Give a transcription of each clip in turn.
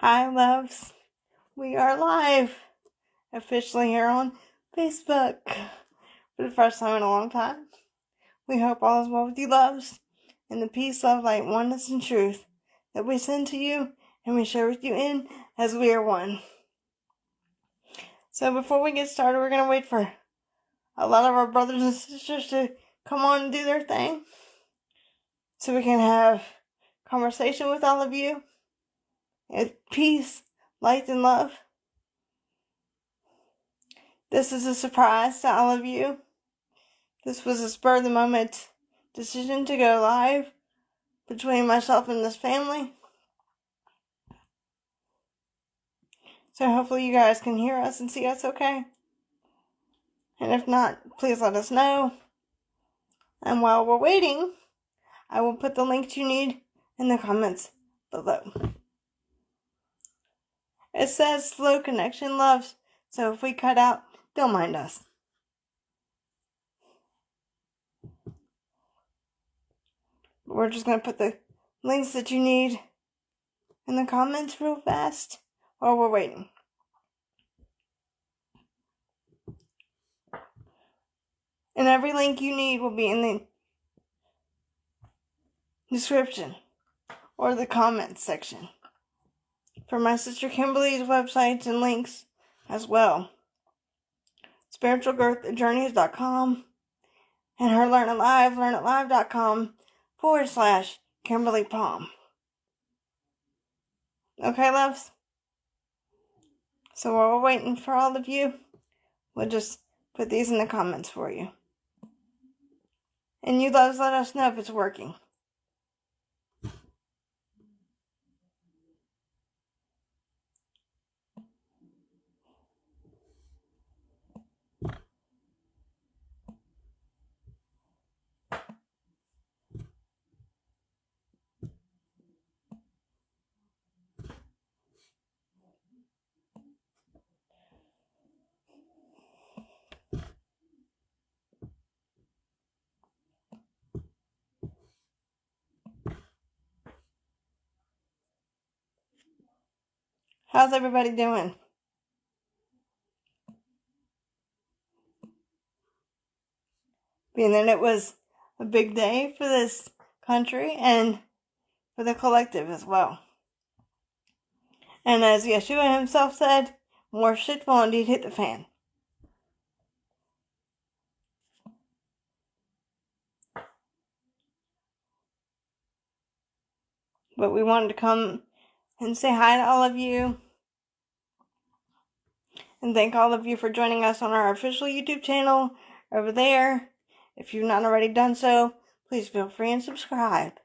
Hi, loves. We are live officially here on Facebook for the first time in a long time. We hope all is well with you, loves, and the peace, love, light, oneness, and truth that we send to you and we share with you in as we are one. So before we get started, we're going to wait for a lot of our brothers and sisters to come on and do their thing so we can have conversation with all of you with peace, light, and love. This is a surprise to all of you. This was a spur-of-the-moment decision to go live between myself and this family. So hopefully you guys can hear us and see us okay. And if not, please let us know. And while we're waiting, I will put the links you need in the comments below. It says slow connection, loves, so if we cut out, don't mind us. We're just going to put the links that you need in the comments real fast while we're waiting. And every link you need will be in the description or the comments section for my sister Kimberly's websites and links as well. spiritualgrowthjourneys.com and her learnitlive.com/Kimberly Palm. Okay, loves? So while we're waiting for all of you, we'll just put these in the comments for you. And you loves, let us know if it's working. How's everybody doing? Being that it was a big day for this country and for the collective as well. And as Yeshua himself said, more shit will indeed hit the fan. But we wanted to come and say hi to all of you. And thank all of you for joining us on our official YouTube channel over there. If you've not already done so, please feel free and subscribe.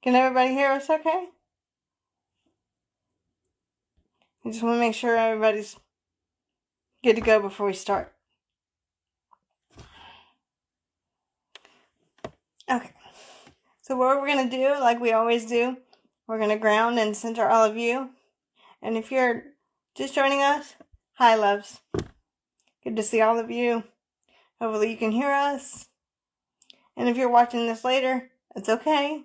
Can everybody hear us okay? I just want to make sure everybody's good to go before we start. Okay. So what we're going to do, like we always do, we're going to ground and center all of you. And if you're just joining us, hi, loves. Good to see all of you. Hopefully you can hear us. And if you're watching this later, it's okay.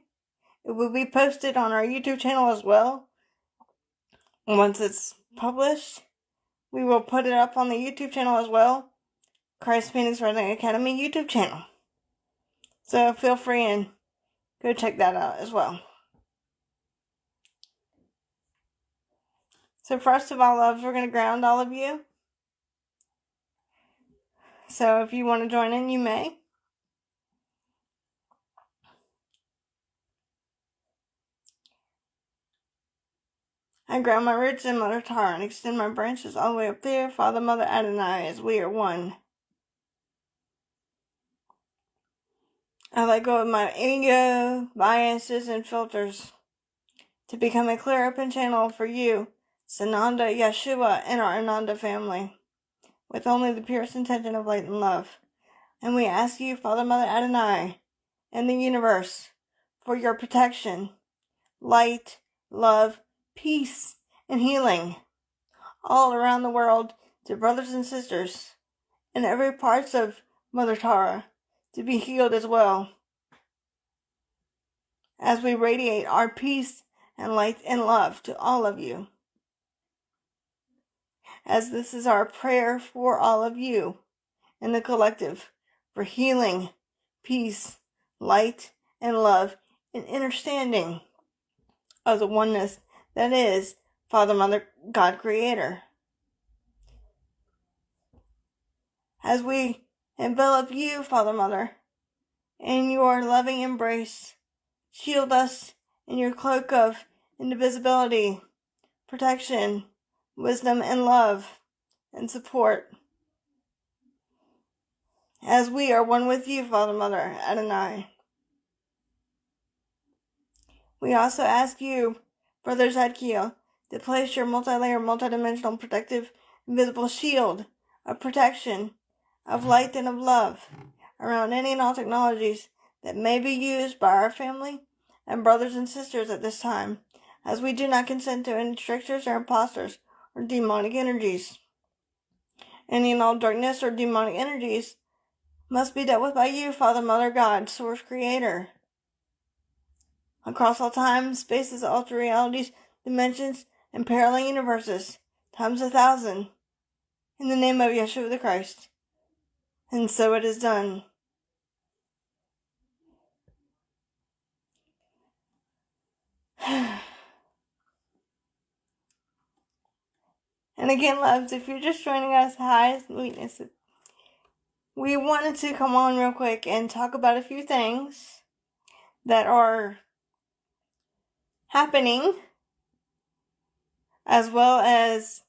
It will be posted on our YouTube channel as well. Once it's published, we will put it up on the YouTube channel as well. Christ Phoenix Writing Academy YouTube channel. So feel free and go check that out as well. So first of all, loves, we're going to ground all of you. So if you want to join in, you may. I ground my roots in Mother Tara and extend my branches all the way up there, Father, Mother, Adonai, as we are one. I let go of my ego, biases, and filters to become a clear open channel for you, Sananda, Yeshua, and our Ananda family, with only the purest intention of light and love. And we ask you, Father, Mother, Adonai, and the universe, for your protection, light, love, peace, and healing all around the world to brothers and sisters in every parts of Mother Tara to be healed as well, as we radiate our peace and light and love to all of you, as this is our prayer for all of you in the collective, for healing, peace, light, and love, and understanding of the oneness that is Father, Mother, God, Creator. As we envelop you, Father, Mother, in your loving embrace, shield us in your cloak of indivisibility, protection, wisdom, and love, and support. As we are one with you, Father, Mother, Adonai. We also ask you, Brother Zadkiel, to place your multi-layered, multidimensional, protective, invisible shield of protection, of light, and of love around any and all technologies that may be used by our family and brothers and sisters at this time, as we do not consent to any tricksters or imposters or demonic energies. Any and all darkness or demonic energies must be dealt with by you, Father, Mother, God, Source, Creator. Across all time, spaces, altered realities, dimensions, and parallel universes, times 1,000, in the name of Yeshua the Christ. And so it is done. And again, loves, if you're just joining us, hi, sweetness. We wanted to come on real quick and talk about a few things that are happening, as well as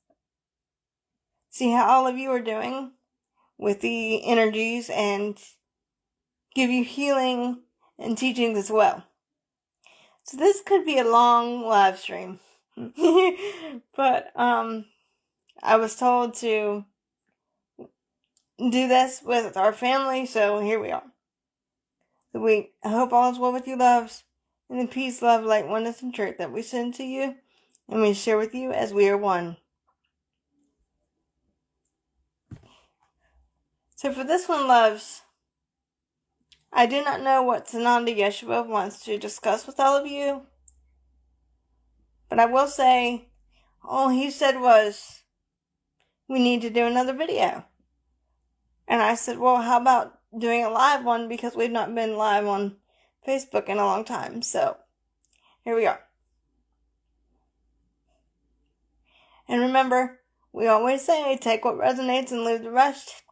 see how all of you are doing with the energies and give you healing and teachings as well. So this could be a long live stream. But I was told to do this with our family, so here we are. So I hope all is well with you, loves, and the peace, love, light, oneness, and truth that we send to you and we share with you as we are one. So for this one, loves, I do not know what Sananda Yeshua wants to discuss with all of you, but I will say all he said was, we need to do another video. And I said, well, how about doing a live one, because we've not been live on Facebook in a long time. So here we are. And remember, we always say, take what resonates and leave the rest.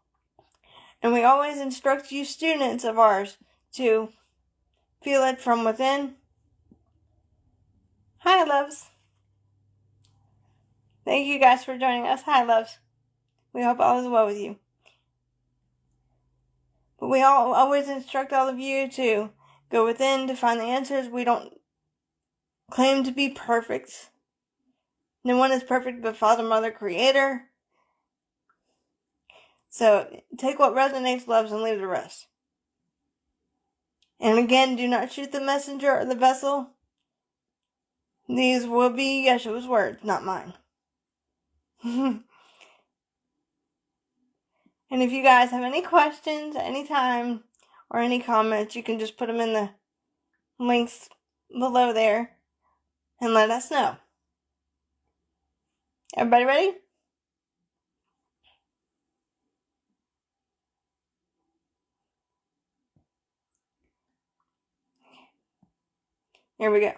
And we always instruct you students of ours to feel it from within. Hi, loves. Thank you guys for joining us. Hi, loves. We hope all is well with you. But we always instruct all of you to go within to find the answers. We don't claim to be perfect. No one is perfect but Father, Mother, Creator. So take what resonates, loves, and leave the rest. And again, do not shoot the messenger or the vessel. These will be Yeshua's words, not mine. And if you guys have any questions anytime or any comments, you can just put them in the links below there and let us know. Everybody ready? Here we go.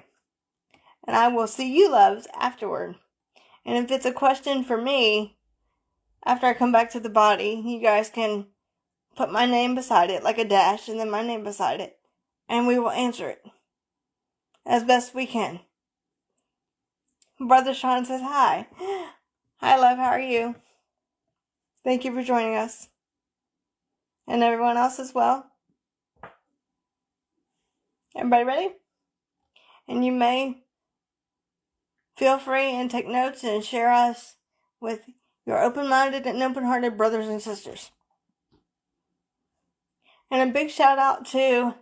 And I will see you, loves, afterward. And if it's a question for me, after I come back to the body, you guys can put my name beside it, like a dash, and then my name beside it. And we will answer it as best we can. Brother Sean says hi. Hi, love. How are you? Thank you for joining us. And everyone else as well. Everybody ready? And you may feel free and take notes and share us with your open-minded and open-hearted brothers and sisters. And a big shout out to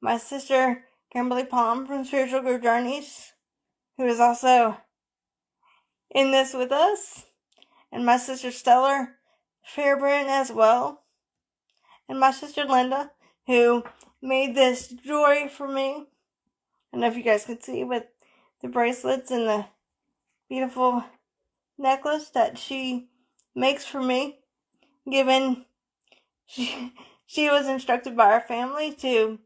my sister Kimberly Palm from Spiritual Growth Journeys, who is also in this with us, and my sister Stellar Fairbrand as well, and my sister Linda, who made this jewelry for me. I don't know if you guys can see with the bracelets and the beautiful necklace that she makes for me, given she was instructed by our family to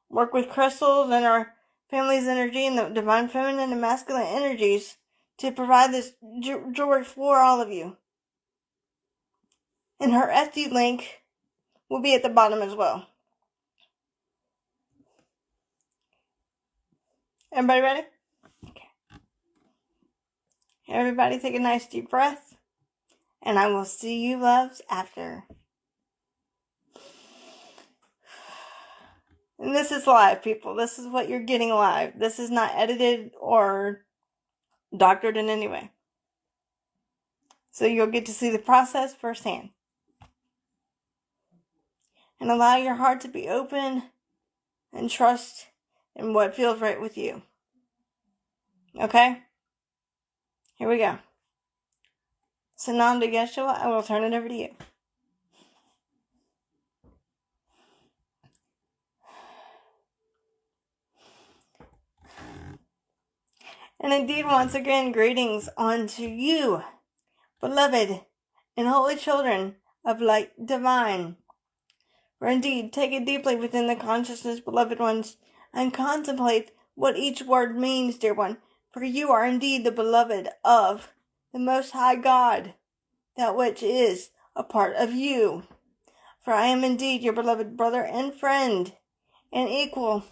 work with crystals and our family's energy and the divine feminine and masculine energies to provide this jewelry for all of you. And her Etsy link will be at the bottom as well. Everybody ready? Okay. Everybody take a nice deep breath, and I will see you loves after. And this is live, people. This is what you're getting live. This is not edited or doctored in any way. So you'll get to see the process firsthand. And allow your heart to be open and trust in what feels right with you. Okay? Here we go. Sananda Yeshua, I will turn it over to you. And indeed, once again, greetings unto you, beloved and holy children of light divine. For indeed, take it deeply within the consciousness, beloved ones, and contemplate what each word means, dear one. For you are indeed the beloved of the Most High God, that which is a part of you. For I am indeed your beloved brother and friend, and equal,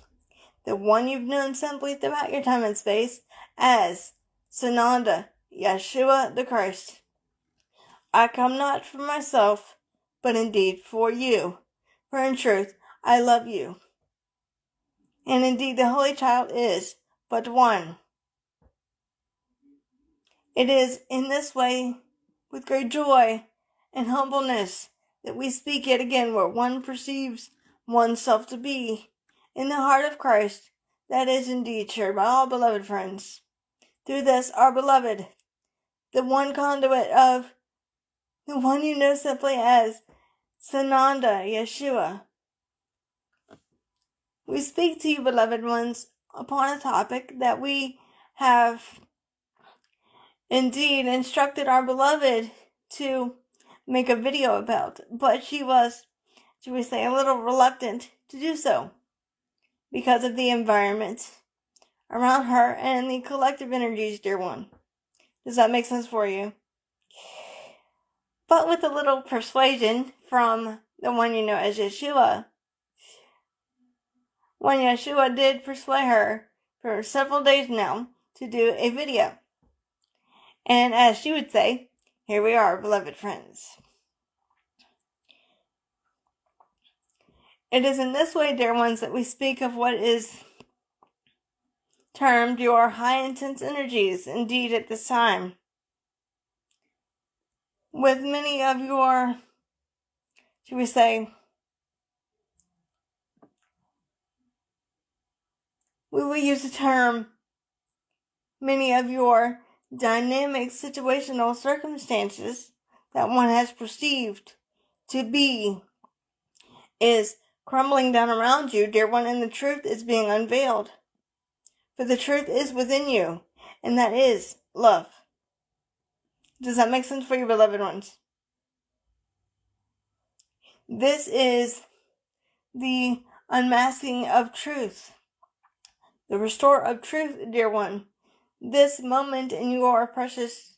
the one you've known simply throughout your time and space as Sananda, Yeshua the Christ. I come not for myself, but indeed for you. For in truth, I love you. And indeed, the Holy Child is but one. It is in this way, with great joy and humbleness, that we speak yet again where one perceives oneself to be in the heart of Christ. That is indeed shared by all beloved friends. Through this, our beloved, the one conduit of the one you know simply as Sananda Yeshua. We speak to you, beloved ones, upon a topic that we have indeed instructed our beloved to make a video about, but she was, should we say, a little reluctant to do so because of the environment around her and the collective energies, dear one. Does that make sense for you? But with a little persuasion from the one you know as Yeshua, when Yeshua did persuade her for several days now to do a video. And as she would say, here we are, beloved friends. It is in this way, dear ones, that we speak of what is termed your high intense energies, indeed, at this time. With many of your, should we say, we will use the term, many of your dynamic situational circumstances that one has perceived to be is crumbling down around you, dear one, and the truth is being unveiled. For the truth is within you, and that is love. Does that make sense for you, beloved ones? This is the unmasking of truth, the restore of truth, dear one. This moment in your precious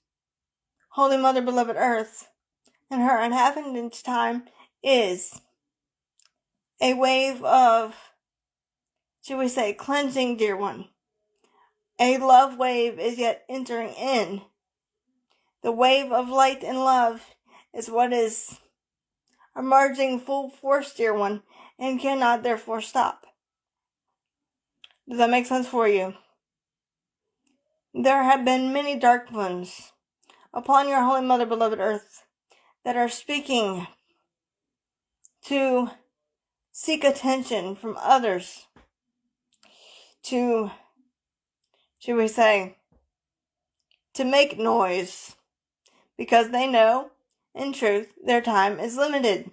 Holy Mother, beloved Earth, and her inhabitants' time is a wave of, should we say, cleansing, dear one. A love wave is yet entering in. The wave of light and love is what is emerging full force, dear one, and cannot therefore stop. Does that make sense for you? There have been many dark ones upon your Holy Mother, beloved Earth, that are speaking to seek attention from others, to, should we say, to make noise, because they know, in truth, their time is limited.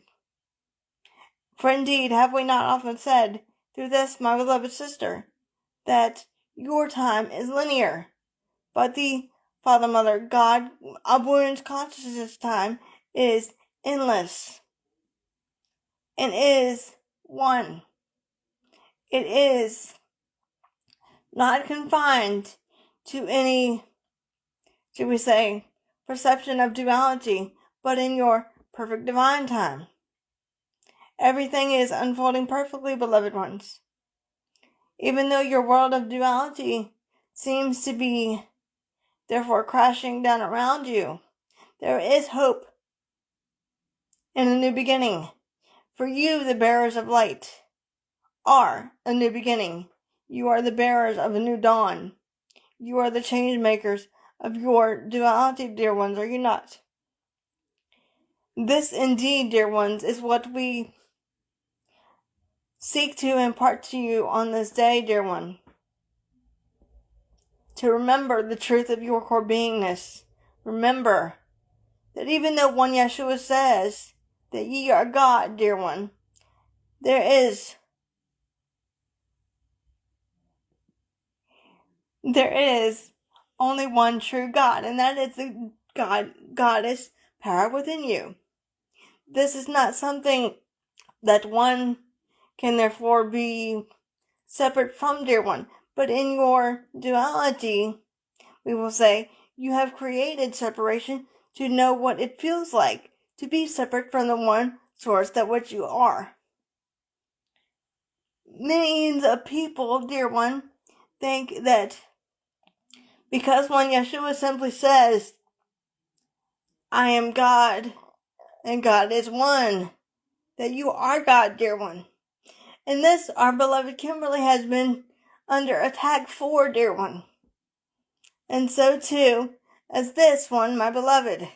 For indeed, have we not often said, through this, my beloved sister, that your time is linear, but the Father, Mother, God, Abundance Consciousness time is endless, and is one. It is not confined to any, should we say, perception of duality, but in your perfect divine time. Everything is unfolding perfectly, beloved ones. Even though your world of duality seems to be, therefore, crashing down around you, there is hope in a new beginning. For you, the bearers of light, are a new beginning. You are the bearers of a new dawn. You are the change makers of your duality, dear ones, are you not? This indeed, dear ones, is what we seek to impart to you on this day, dear one. To remember the truth of your core beingness. Remember that even though one Yeshua says that ye are God, dear one, there is only one true God, and that is the Goddess power within you. This is not something that one can therefore be separate from, dear one, but in your duality, we will say, you have created separation to know what it feels like to be separate from the one source that which you are. Millions of people, dear one, think that because when Yeshua simply says, I am God, and God is one, that you are God, dear one. And this, our beloved Kimberly, has been under attack for, dear one. And so too, as this one, my beloved.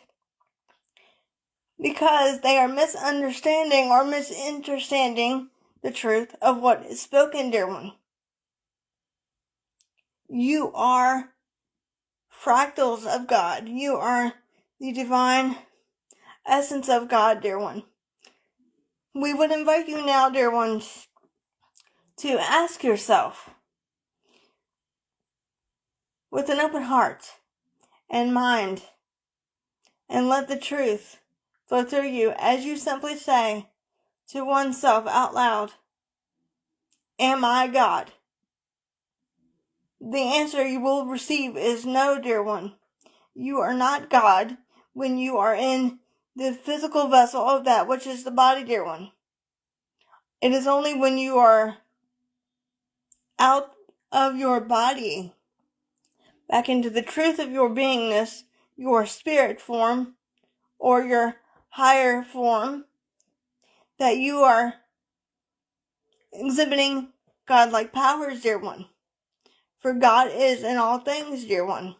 Because they are misunderstanding or misunderstanding the truth of what is spoken, dear one. You are fractals of God. You are the divine essence of God, dear one. We would invite you now, dear ones, to ask yourself with an open heart and mind, and let the truth flow through you as you simply say to oneself out loud, am I God? The answer you will receive is no, dear one. You are not God when you are in the physical vessel of that which is the body, dear one. It is only when you are out of your body, back into the truth of your beingness, your spirit form, or your higher form, that you are exhibiting godlike powers, dear one. For God is in all things, dear one.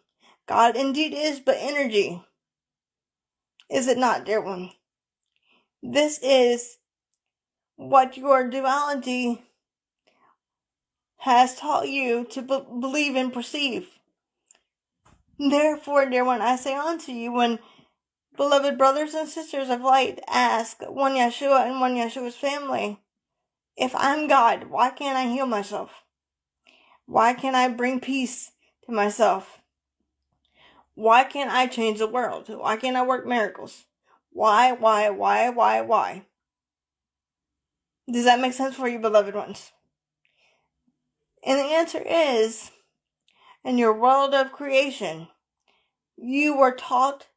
God indeed is but energy. Is it not, dear one? This is what your duality has taught you to believe and perceive. Therefore, dear one, I say unto you, when beloved brothers and sisters of light ask one Yeshua and one Yeshua's family, if I'm God, why can't I heal myself? Why can't I bring peace to myself? Why can't I change the world? Why can't I work miracles? Why? Does that make sense for you, beloved ones? And the answer is, in your world of creation, you were taught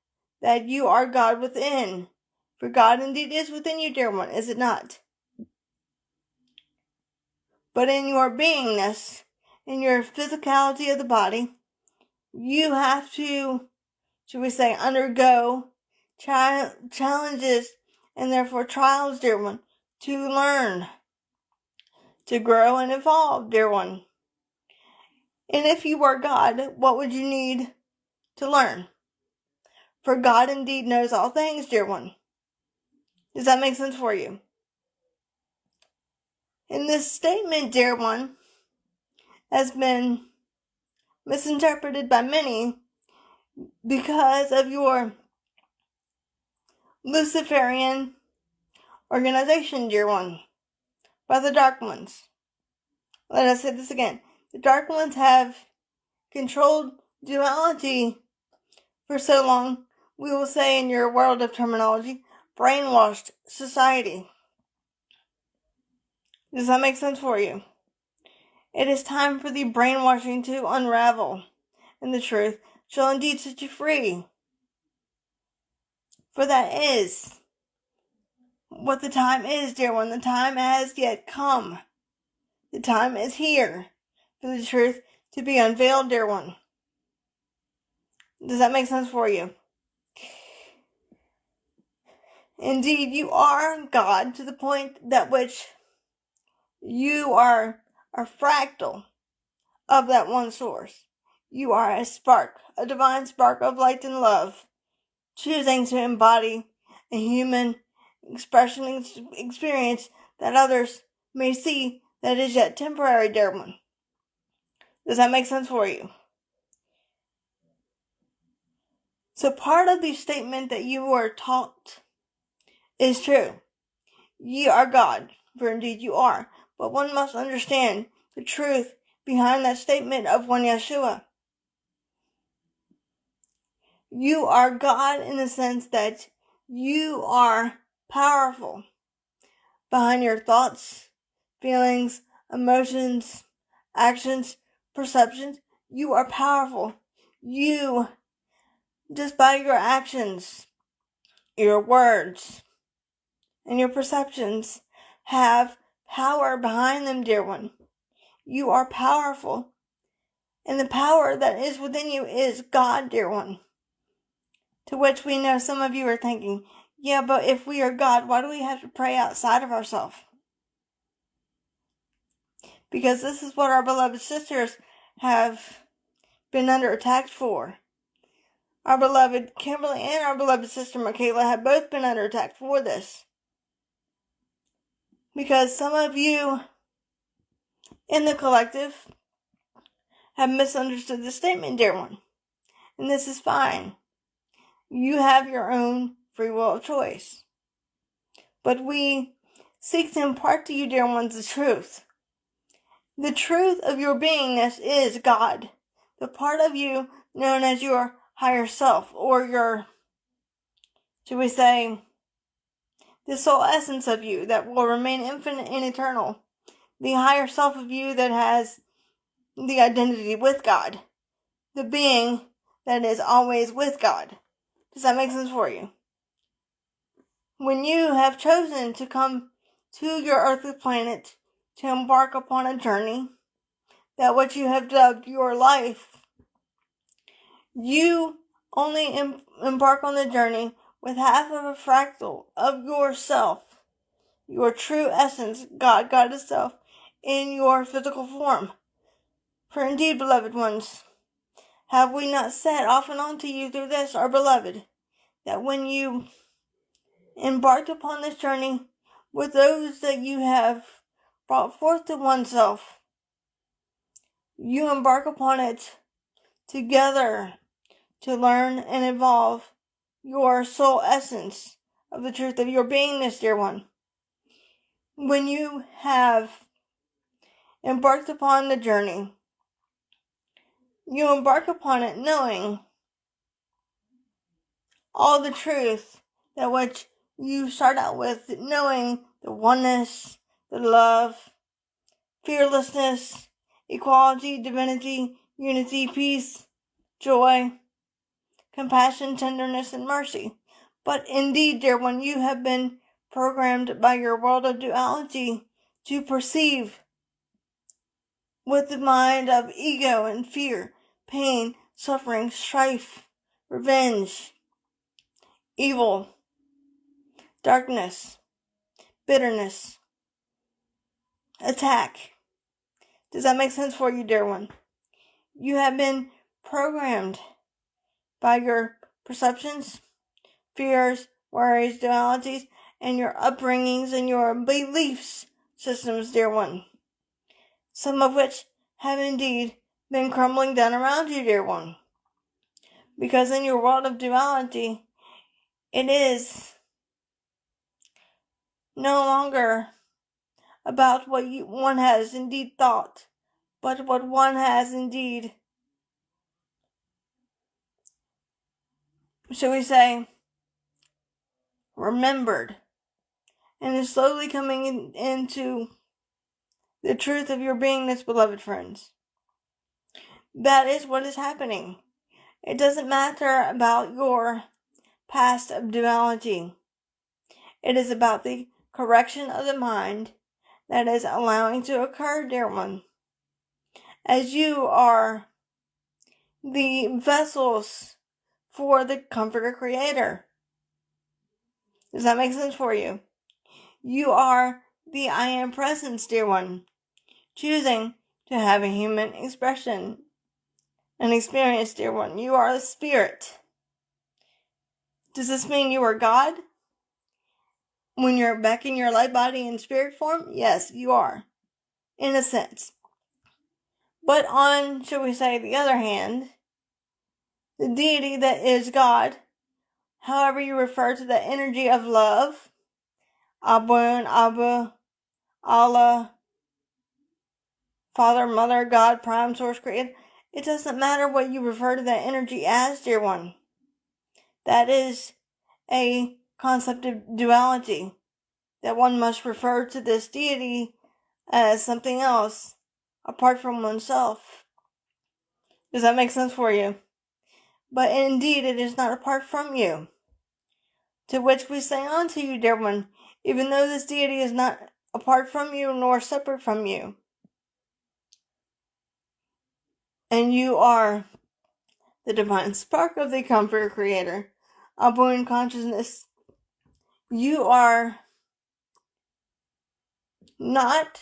that you are God within. For God indeed is within you, dear one, is it not? But in your beingness, in your physicality of the body, you have to, should we say, undergo challenges and therefore trials, dear one, to learn, to grow and evolve, dear one. And if you were God, what would you need to learn? For God indeed knows all things, dear one. Does that make sense for you? And this statement, dear one, has been misinterpreted by many because of your Luciferian organization, dear one, by the Dark Ones. Let us say this again. The Dark Ones have controlled duality for so long, we will say in your world of terminology, brainwashed society. Does that make sense for you? It is time for the brainwashing to unravel, and the truth shall indeed set you free. For that is what the time is, dear one. The time has yet come. The time is here for the truth to be unveiled, dear one. Does that make sense for you? Indeed, you are God to the point that which you are a fractal of that one source. You are a spark, a divine spark of light and love, choosing to embody a human expression experience that others may see that is yet temporary, dear one. Does that make sense for you? So part of the statement that you were taught is true. Ye are God, for indeed you are. But one must understand the truth behind that statement of one Yeshua. You are God in the sense that you are powerful behind your thoughts, feelings, emotions, actions, perceptions. You are powerful. You, just by your actions, your words, and your perceptions, have power behind them, dear one. You are powerful. And the power that is within you is God, dear one. To which we know some of you are thinking, yeah, but if we are God, why do we have to pray outside of ourselves? Because this is what our beloved sisters have been under attack for. Our beloved Kimberly and our beloved sister Michaela have both been under attack for this. Because some of you in the collective have misunderstood the statement, dear one. And this is fine. You have your own free will of choice. But we seek to impart to you, dear ones, the truth. The truth of your beingness is God. The part of you known as your higher self, or your, should we say, the soul essence of you that will remain infinite and eternal. The higher self of you that has the identity with God. The being that is always with God. Does that make sense for you? When you have chosen to come to your earthly planet to embark upon a journey, that what you have dubbed your life, you only embark on the journey with half of a fractal of yourself, your true essence, God, Goddess self, in your physical form. For indeed, beloved ones, have we not said off and on to you through this, our beloved, that when you embarked upon this journey with those that you have brought forth to oneself, you embark upon it together to learn and evolve your soul essence of the truth of your beingness, dear one. When you have embarked upon the journey, you embark upon it knowing all the truth that which you start out with, knowing the oneness, the love, fearlessness, equality, divinity, unity, peace, joy, compassion, tenderness, and mercy. But indeed, dear one, you have been programmed by your world of duality to perceive with the mind of ego and fear, pain, suffering, strife, revenge, evil, darkness, bitterness, attack. Does that make sense for you, dear one? You have been programmed by your perceptions, fears, worries, dualities, and your upbringings and your beliefs systems, dear one. Some of which have indeed been crumbling down around you, dear one. Because in your world of duality, it is no longer about what one has indeed thought, but what one has indeed, shall we say, remembered, and is slowly coming into the truth of your beingness, beloved friends. That is what is happening. It doesn't matter about your past of duality. It is about the correction of the mind that is allowing to occur, dear one. As you are the vessels for the Comforter Creator. Does that make sense for you? You are the I Am Presence, dear one, choosing to have a human expression and experience, dear one. You are the Spirit. Does this mean you are God? When you're back in your light body in spirit form? Yes, you are, in a sense. But on, shall we say, the other hand, the deity that is God, however you refer to the energy of love, Abun, Abu, Allah, Father, Mother, God, Prime, Source, Creator. It doesn't matter what you refer to that energy as, dear one. That is a concept of duality, that one must refer to this deity as something else, apart from oneself. Does that make sense for you? But indeed, it is not apart from you. To which we say unto you, dear one, even though this deity is not apart from you nor separate from you, and you are the divine spark of the Comforter Creator, Abun consciousness, you are not,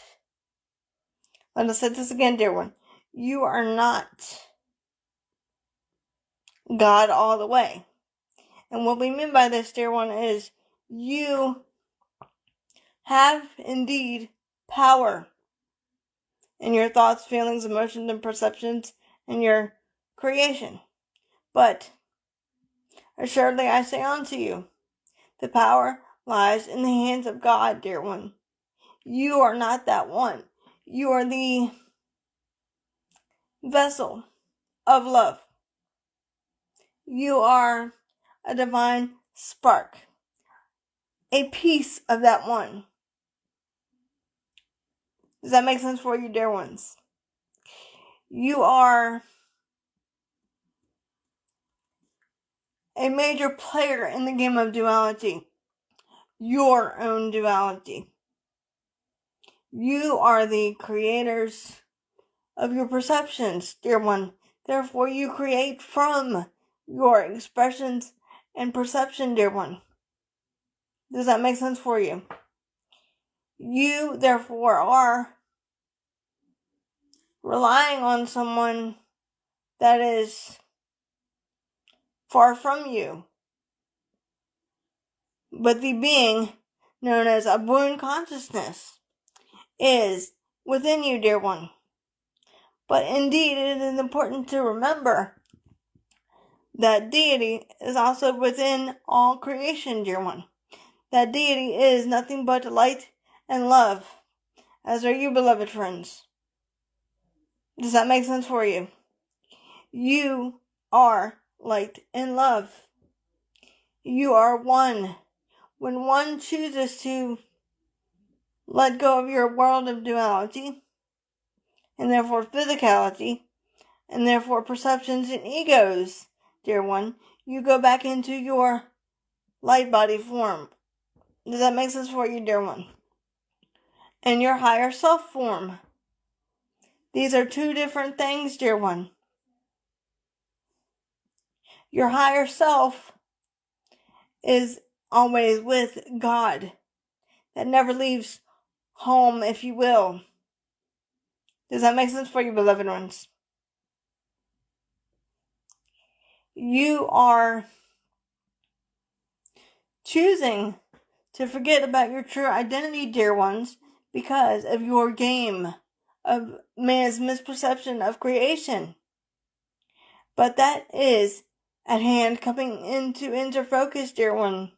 let us say this again, dear one, you are not God all the way. And what we mean by this, dear one, is you have indeed power in your thoughts, feelings, emotions, and perceptions, and your creation. But assuredly I say unto you, the power lies in the hands of God, dear one. You are not that one. You are the vessel of love. You are a divine spark, a piece of that one. Does that make sense for you, dear ones? You are a major player in the game of duality, your own duality. You are the creators of your perceptions, dear one. Therefore, you create from your expressions and perception, dear one. Does that make sense for you? You, therefore, are relying on someone that is far from you. But the being known as Abun consciousness is within you, dear one. But indeed, it is important to remember that deity is also within all creation, dear one. That deity is nothing but light and love, as are you, beloved friends. Does that make sense for you? You are light and love. You are one. When one chooses to let go of your world of duality, and therefore physicality, and therefore perceptions and egos, dear one, you go back into your light body form. Does that make sense for you, dear one? And your higher self form. These are two different things, dear one. Your higher self is always with God. That never leaves home, if you will. Does that make sense for you, beloved ones? You are choosing to forget about your true identity, dear ones, because of your game of man's misperception of creation. But that is at hand, coming into focus, dear one,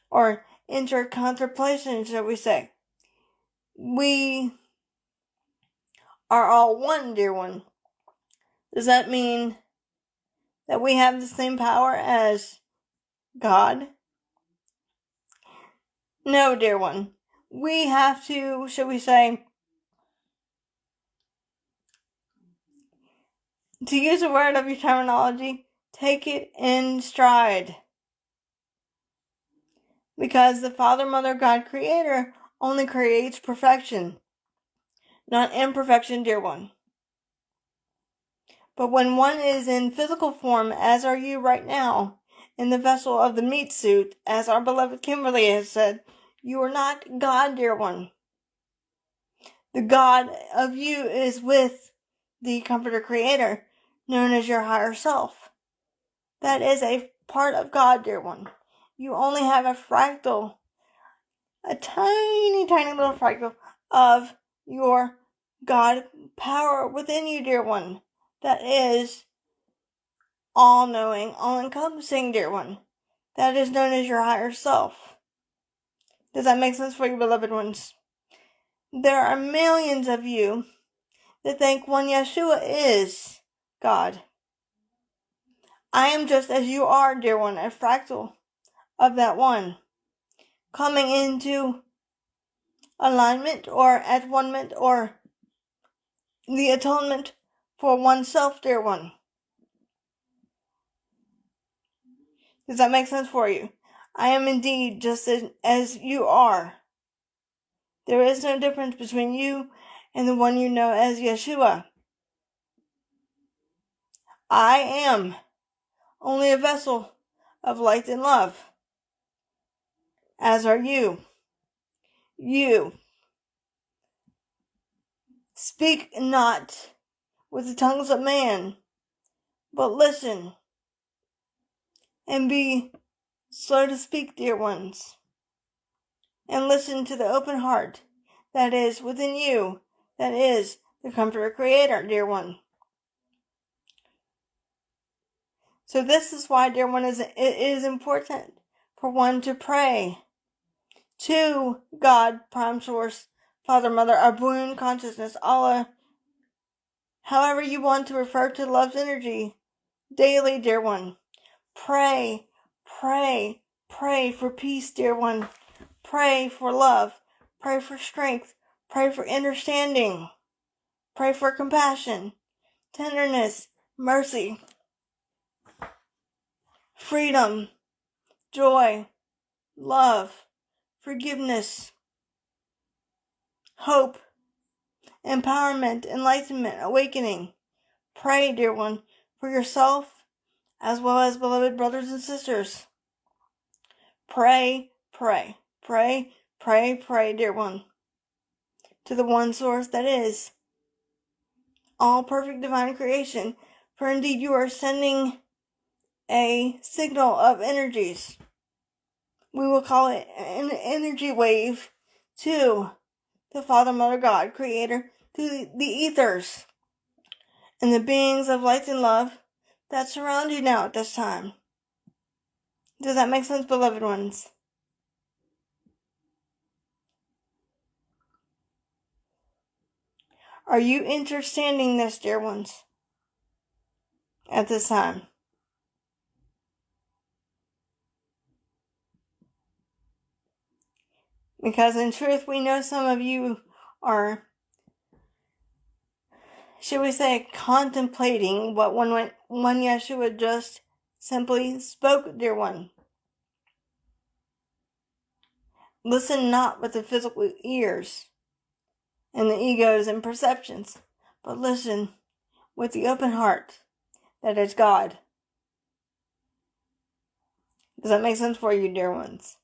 or inter contemplation, shall we say. We are all one, dear one. Does that mean that we have the same power as God? No, dear one. We have to, shall we say, to use a word of your terminology, take it in stride. Because the Father, Mother, God, Creator only creates perfection, not imperfection, dear one. But when one is in physical form, as are you right now, in the vessel of the meat suit, as our beloved Kimberly has said, you are not God, dear one. The God of you is with the Comforter Creator, known as your higher self. That is a part of God, dear one. You only have a fractal, a tiny, tiny little fractal of your God power within you, dear one. That is all-knowing, all-encompassing, dear one. That is known as your higher self. Does that make sense for you, beloved ones? There are millions of you that think one Yeshua is God. I am just as you are, dear one, a fractal of that one, coming into alignment or at one-ment or the atonement for oneself, dear one. Does that make sense for you? I am indeed just as you are. There is no difference between you and the one you know as Yeshua. I am only a vessel of light and love, as are you. You speak not with the tongues of man, but listen and be slow to speak, dear ones, and listen to the open heart that is within you, that is the Comforter Creator, dear one. So this is why, dear one, it is important for one to pray to God, Prime Source, Father, Mother, Abun, Consciousness, Allah, however you want to refer to love's energy, daily, dear one. Pray, pray, pray for peace, dear one. Pray for love. Pray for strength. Pray for understanding. Pray for compassion, tenderness, mercy, freedom, joy, love, forgiveness, hope, empowerment, enlightenment, awakening. Pray, dear one, for yourself as well as beloved brothers and sisters. Pray, pray, pray, pray, pray, dear one, to the one source that is all perfect divine creation. For indeed you are sending a signal of energies. We will call it an energy wave to the Father, Mother, God, Creator, to the ethers and the beings of light and love that surround you now at this time. Does that make sense, beloved ones? Are you understanding this, dear ones, at this time? Because in truth, we know some of you are, should we say, contemplating what one Yeshua just simply spoke, dear one. Listen not with the physical ears and the egos and perceptions, but listen with the open heart that is God. Does that make sense for you, dear ones?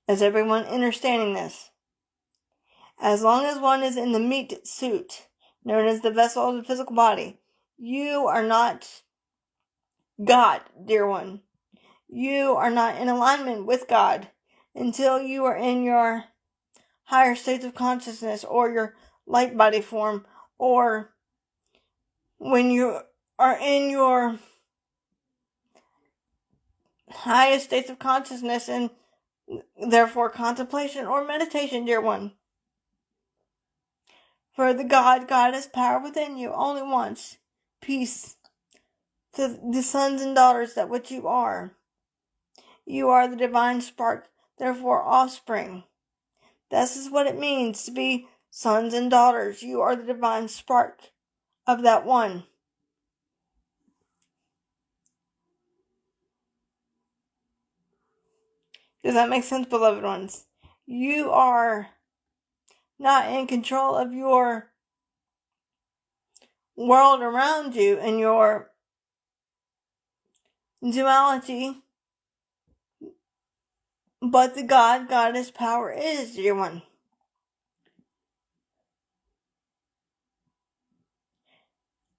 Is everyone understanding this? As long as one is in the meat suit, known as the vessel of the physical body, you are not God, dear one. You are not in alignment with God until you are in your higher states of consciousness or your light body form, or when you are in your highest states of consciousness and therefore contemplation or meditation, dear one. For the God is power within you only wants peace to the sons and daughters that which you are. You are the divine spark, therefore offspring. This is what it means to be sons and daughters. You are the divine spark of that one. Does that make sense, beloved ones? You are not in control of your world around you and your duality, but the Goddess power is, dear one.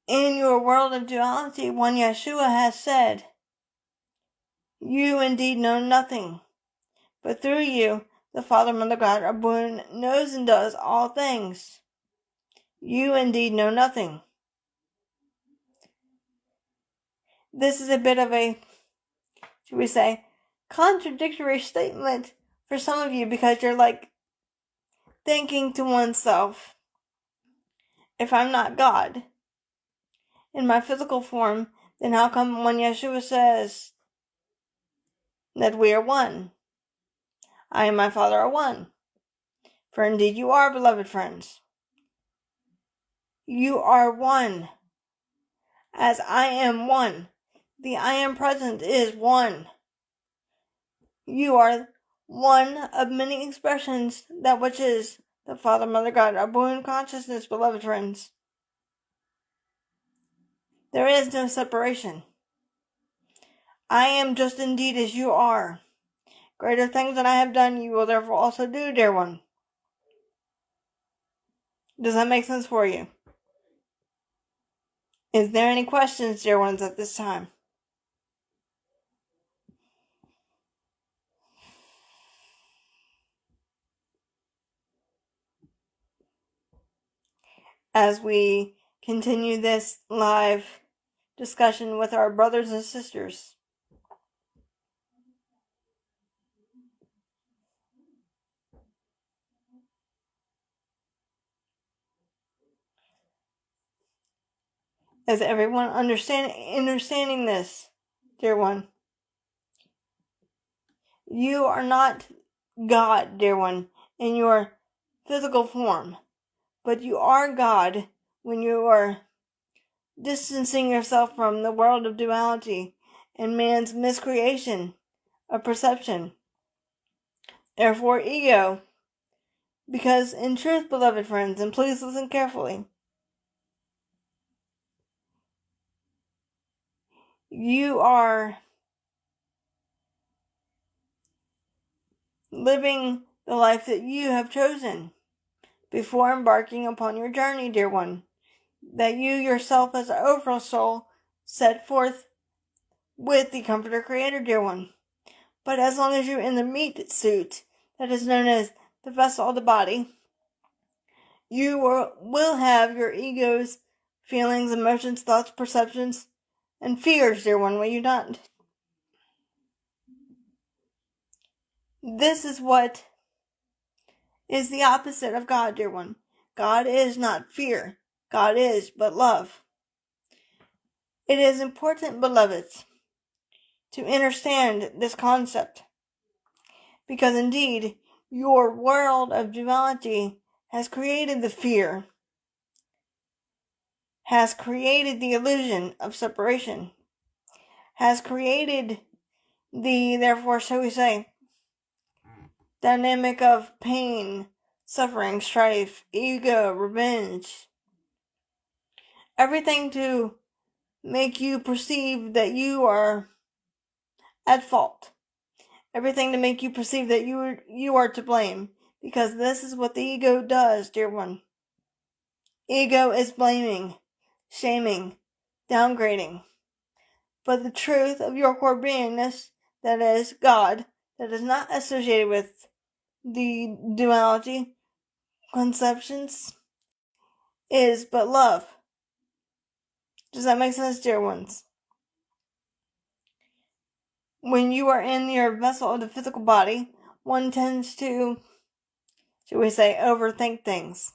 In your world of duality, one Yeshua has said, you indeed know nothing, but through you, the Father, Mother, God, Abun, knows and does all things. You indeed know nothing. This is a bit of a, should we say, contradictory statement for some of you, because you're like thinking to oneself, if I'm not God in my physical form, then how come when Yeshua says that we are one? I and my Father are one. For indeed you are, beloved friends. You are one. As I am one. The I am present is one. You are one of many expressions, that which is the Father, Mother, God, our born consciousness, beloved friends. There is no separation. I am just indeed as you are. Greater things than I have done, you will therefore also do, dear one. Does that make sense for you? Is there any questions, dear ones, at this time? As we continue this live discussion with our brothers and sisters. Is everyone understanding this, dear one? You are not God, dear one, in your physical form, but you are God when you are distancing yourself from the world of duality and man's miscreation of perception. Therefore, ego. Because in truth, beloved friends, and please listen carefully, you are living the life that you have chosen before embarking upon your journey, dear one, that you yourself as an overall soul set forth with the Comforter Creator, dear one. But as long as you're in the meat suit that is known as the vessel of the body, you will have your ego's feelings, emotions, thoughts, perceptions, and fears, dear one, will you not? This is what is the opposite of God, dear one. God is not fear. God is but love. It is important, beloveds, to understand this concept, because indeed, your world of duality has created the fear, has created the illusion of separation, has created the, therefore, shall we say, dynamic of pain, suffering, strife, ego, revenge. Everything to make you perceive that you are at fault. Everything to make you perceive that you are to blame. Because this is what the ego does, dear one. Ego is blaming, shaming, downgrading, but the truth of your core beingness, that is God, that is not associated with the duality conceptions, is but love. Does that make sense, dear ones? When you are in your vessel of the physical body, one tends to, should we say, overthink things.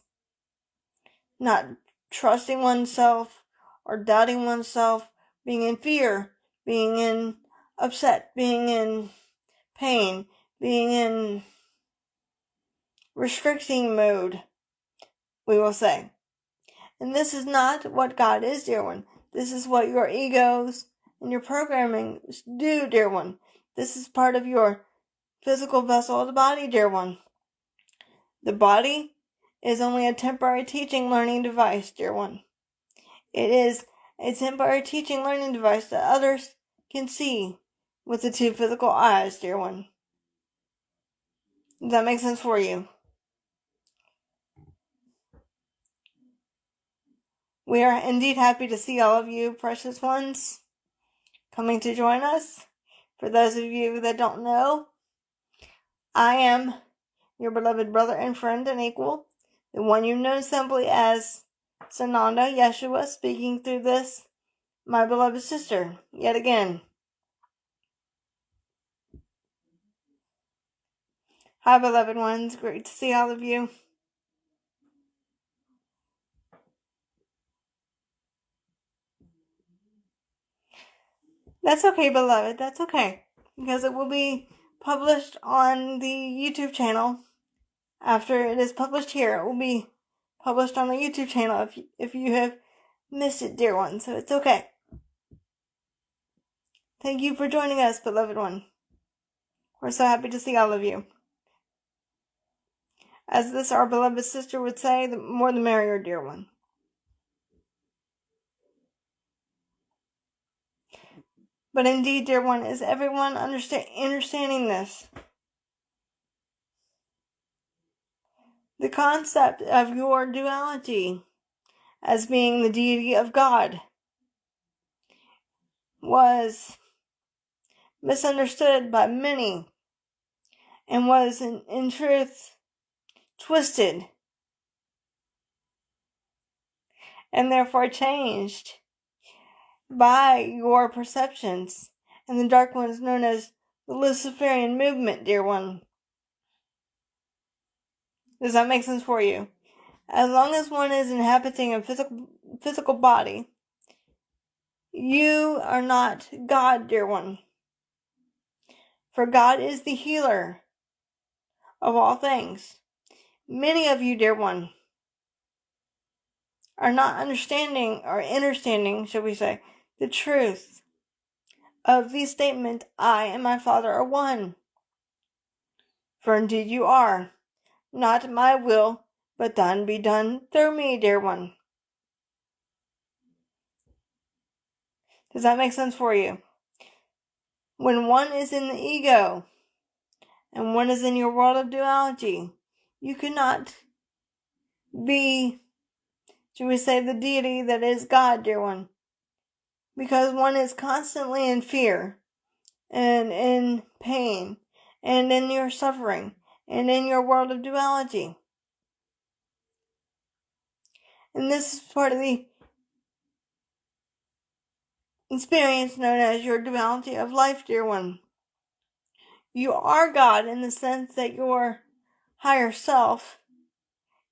Not trusting oneself or doubting oneself, being in fear, being in upset, being in pain, being in restricting mode, we will say. And this is not what God is, dear one. This is what your egos and your programming do, dear one. This is part of your physical vessel of the body, dear one. The body is only a temporary teaching learning device, dear one. It is a temporary teaching learning device that others can see with the two physical eyes, dear one. Does that make sense for you? We are indeed happy to see all of you, precious ones, coming to join us. For those of you that don't know, I am your beloved brother and friend and equal, the one you know simply as Sananda Yeshua, speaking through this, my beloved sister, yet again. Hi, beloved ones. Great to see all of you. That's okay, beloved. That's okay. Because it will be published on the YouTube channel. After it is published here, it will be published on the YouTube channel if you have missed it, dear one. So it's okay. Thank you for joining us, beloved one. We're so happy to see all of you. As this our beloved sister would say, the more the merrier, dear one. But indeed, dear one, is everyone understanding this? The concept of your duality as being the deity of God was misunderstood by many and was in truth twisted and therefore changed by your perceptions and the dark ones known as the Luciferian movement, dear one. Does that make sense for you? As long as one is inhabiting a physical body, you are not God, dear one. For God is the healer of all things. Many of you, dear one, are not understanding or understanding, shall we say, the truth of the statement, I and my Father are one. For indeed you are. Not my will, but thine be done through me, dear one. Does that make sense for you? When one is in the ego, and one is in your world of duality, you cannot be, should we say, the deity that is God, dear one. Because one is constantly in fear, and in pain, and in your suffering, and in your world of duality. And this is part of the experience known as your duality of life, dear one. You are God in the sense that your higher self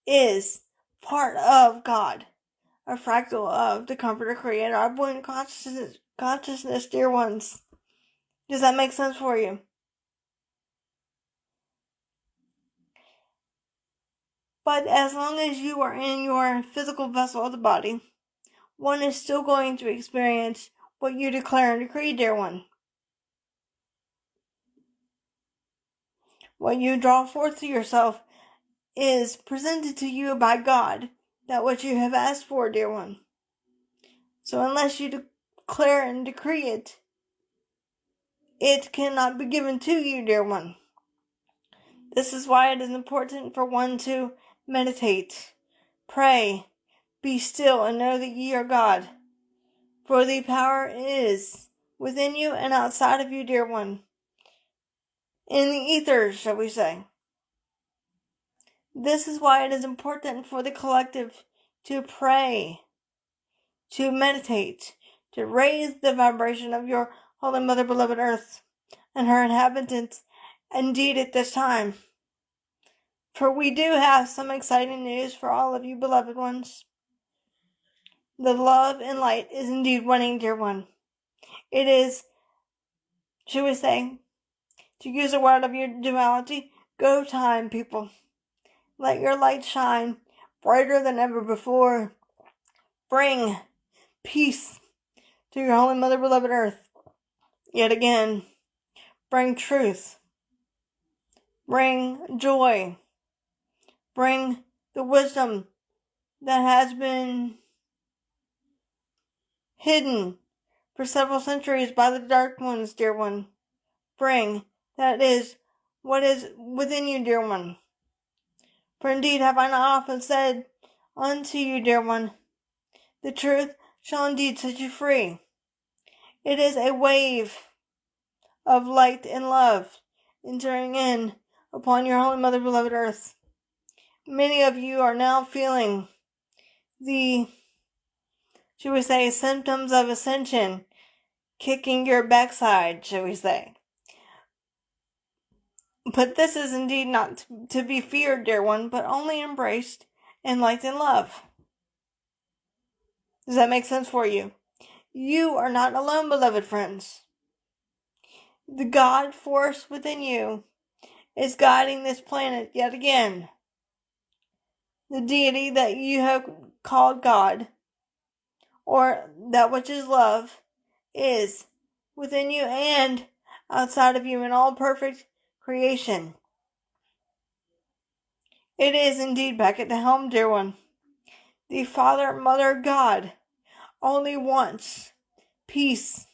is part of God, a fractal of the Comforter Creator, our buoyant consciousness, dear ones. Does that make sense for you? But as long as you are in your physical vessel of the body, one is still going to experience what you declare and decree, dear one. What you draw forth to yourself is presented to you by God, that what you have asked for, dear one. So unless you declare and decree it, it cannot be given to you, dear one. This is why it is important for one to meditate, pray, be still, and know that ye are God. For the power is within you and outside of you, dear one. In the ethers, shall we say. This is why it is important for the collective to pray, to meditate, to raise the vibration of your Holy Mother, beloved Earth, and her inhabitants, indeed at this time. For we do have some exciting news for all of you, beloved ones. The love and light is indeed winning, dear one. It is, should we say, to use a word of your duality, go time, people. Let your light shine brighter than ever before. Bring peace to your Holy Mother, beloved Earth. Yet again, bring truth. Bring joy. Bring the wisdom that has been hidden for several centuries by the dark ones, dear one. Bring, that is what is within you, dear one. For indeed have I not often said unto you, dear one, the truth shall indeed set you free. It is a wave of light and love entering in upon your Holy Mother, beloved Earth. Many of you are now feeling the, should we say, symptoms of ascension kicking your backside, shall we say. But this is indeed not to be feared, dear one, but only embraced in light and love. Does that make sense for you? You are not alone, beloved friends. The God force within you is guiding this planet yet again. The deity that you have called God, or that which is love, is within you and outside of you in all perfect creation. It is indeed back at the helm, dear one. The Father, Mother, God only wants peace,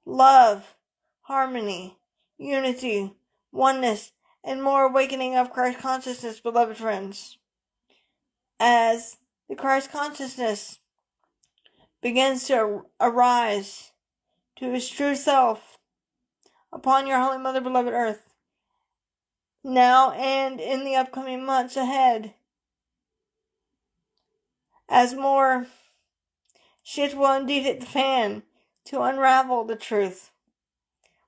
love, harmony, unity, oneness, and more awakening of Christ consciousness, beloved friends. As the Christ consciousness begins to arise to his true self upon your Holy Mother, beloved Earth, now and in the upcoming months ahead, as more shit will indeed hit the fan to unravel the truth.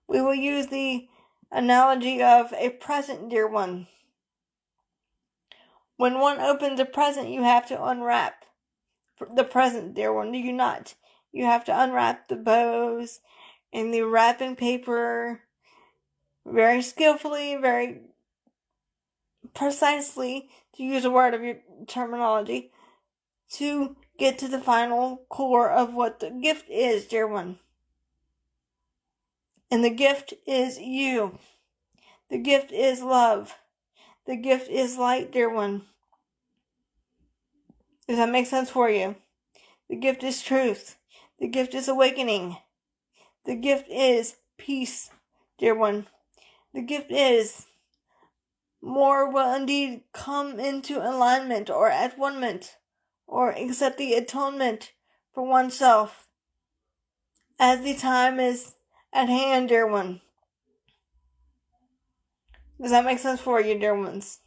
We will use the analogy of a present, dear one. When one opens a present, you have to unwrap the present, dear one, do you not? You have to unwrap the bows and the wrapping paper very skillfully, very precisely, to use a word of your terminology, to get to the final core of what the gift is, dear one. And the gift is you. The gift is love. The gift is light, dear one. Does that make sense for you? The gift is truth. The gift is awakening. The gift is peace, dear one. The gift is more will indeed come into alignment or at one-ment or accept the atonement for oneself as the time is at hand, dear one. Does that make sense for you, dear ones?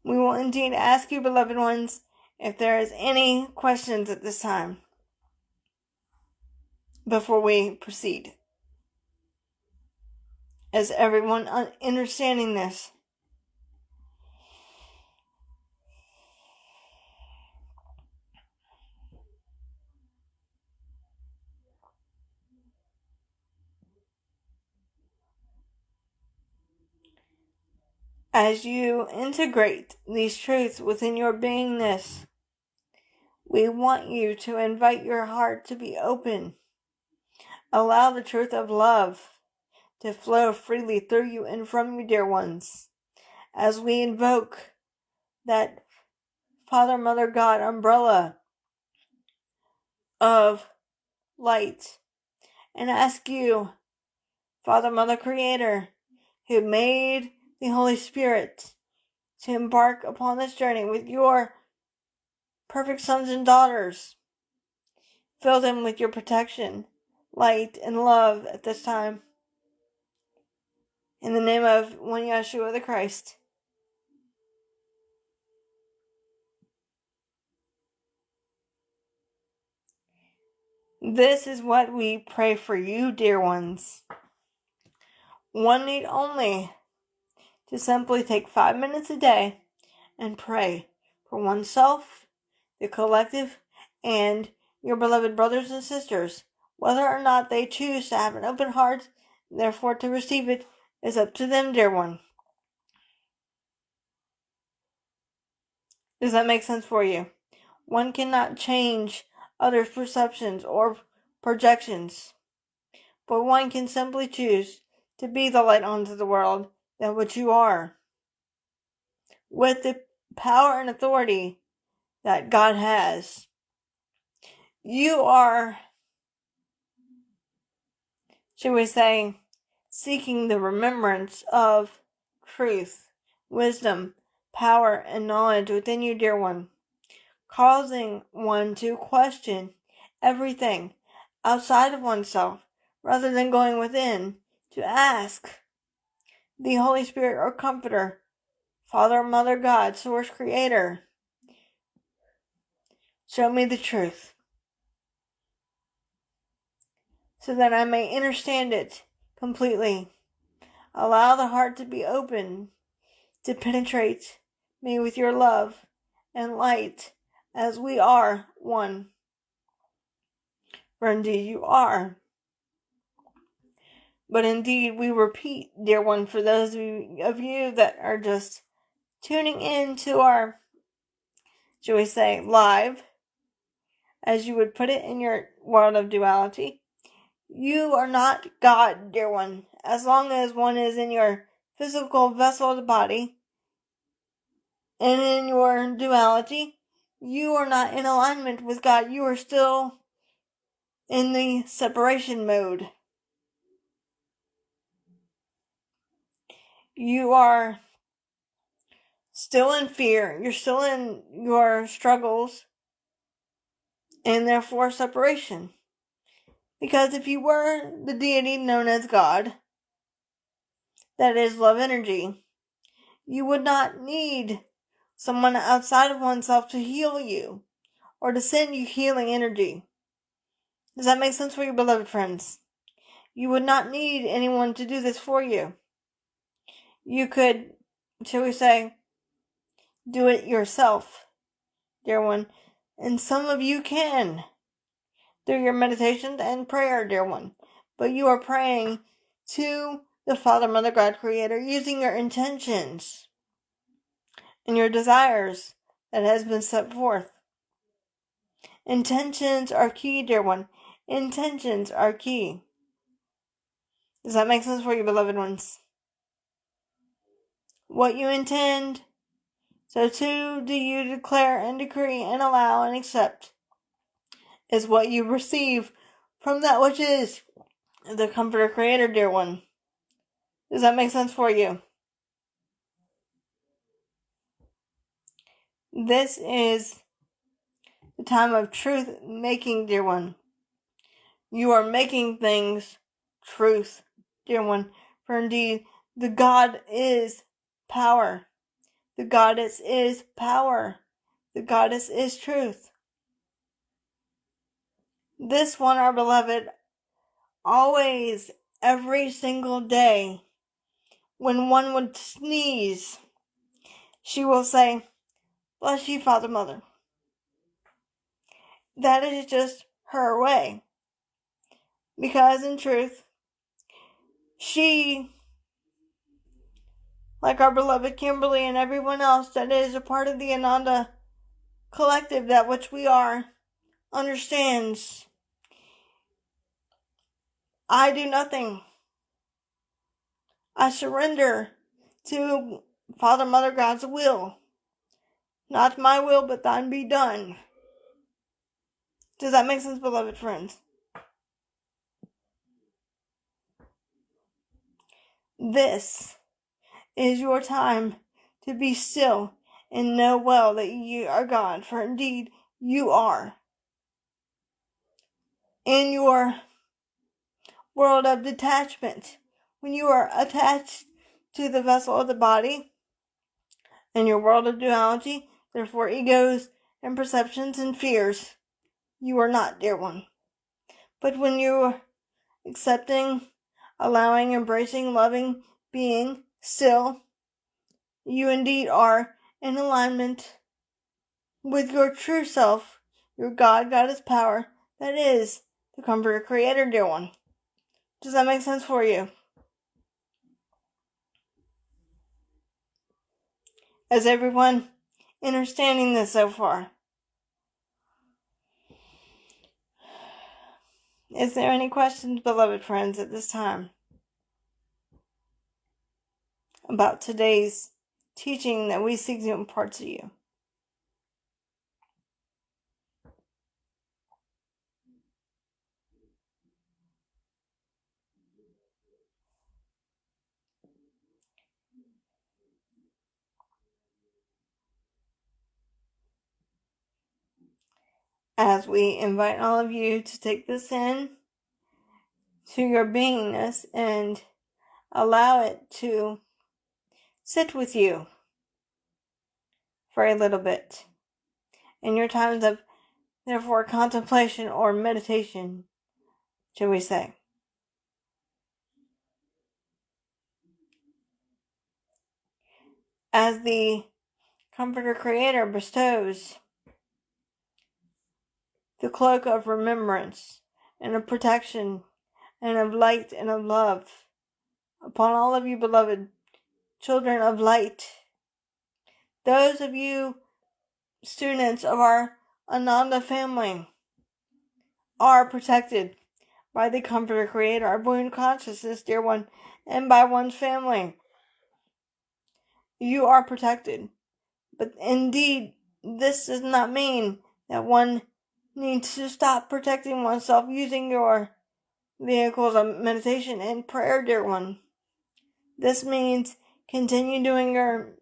We will indeed ask you, beloved ones, if there is any questions at this time before we proceed. Is everyone understanding this? As you integrate these truths within your beingness, we want you to invite your heart to be open. Allow the truth of love to flow freely through you and from you, dear ones, as we invoke that Father, Mother, God umbrella of light and ask you, Father, Mother, Creator, who made the Holy Spirit to embark upon this journey with your perfect sons and daughters, Fill them with your protection, light, and love at this time. In the name of one Yeshua the Christ. This is what we pray for you, dear ones. One need only to simply take 5 minutes a day and pray for oneself, the collective, and your beloved brothers and sisters. Whether or not they choose to have an open heart, therefore to receive it, is up to them, dear one. Does that make sense for you? One cannot change others' perceptions or projections, but one can simply choose to be the light onto the world that which you are, with the power and authority that God has. You are, should we say, seeking the remembrance of truth, wisdom, power, and knowledge within you, dear one, causing one to question everything outside of oneself rather than going within to ask the Holy Spirit or Comforter, Father, Mother, God, Source, Creator, show me the truth so that I may understand it completely. Allow the heart to be open to penetrate me with your love and light as we are one. For indeed you are. But indeed we repeat, dear one, for those of you that are just tuning in to our, shall we say, live, as you would put it in your world of duality, you are not God, dear one. As long as one is in your physical vessel of the body, and in your duality, you are not in alignment with God. You are still in the separation mode. You are still in fear. You're still in your struggles, and therefore separation. Because if you were the deity known as God, that is love energy, you would not need someone outside of oneself to heal you or to send you healing energy. Does that make sense for you, beloved friends? You would not need anyone to do this for you. You could, shall we say, do it yourself, dear one. And some of you can through your meditations and prayer, dear one. But you are praying to the Father, Mother, God, Creator, using your intentions and your desires that has been set forth. Intentions are key, dear one. Intentions are key. Does that make sense for you, beloved ones? What you intend, so too do you declare and decree and allow and accept, is what you receive from that which is the Comforter Creator, dear one. Does that make sense for you? This is the time of truth making, dear one. You are making things truth, dear one. For indeed, the God is power. The Goddess is power. The Goddess is truth. This one, our beloved, always, every single day, when one would sneeze, she will say, "Bless you, Father, Mother." That is just her way. Because in truth, she, like our beloved Kimberly and everyone else that is a part of the Ananda collective, that which we are, understands. I do nothing. I surrender to Father, Mother, God's will. Not my will, but thine be done. Does that make sense, beloved friends? This is your time to be still and know well that you are God, for indeed you are. in your world of detachment. When you are attached to the vessel of the body in your world of duality, therefore egos and perceptions and fears, you are not, dear one. But when you are accepting, allowing, embracing, loving, being still, you indeed are in alignment with your true self, your God, Goddess power, that is the Comforter Creator, dear one. Does that make sense for you? Is everyone understanding this so far? Is there any questions, beloved friends, at this time about today's teaching that we seek to impart to you? As we invite all of you to take this in to your beingness and allow it to sit with you for a little bit in your times of, therefore, contemplation or meditation, shall we say. As the Comforter Creator bestows the cloak of remembrance and of protection and of light and of love upon all of you, beloved children of light, those of you students of our Ananda family are protected by the Comforter Creator, our buoyant consciousness, dear one, and by one's family. You are protected. But indeed, this does not mean that one needs to stop protecting oneself using your vehicles of meditation and prayer, dear one. This means continue doing your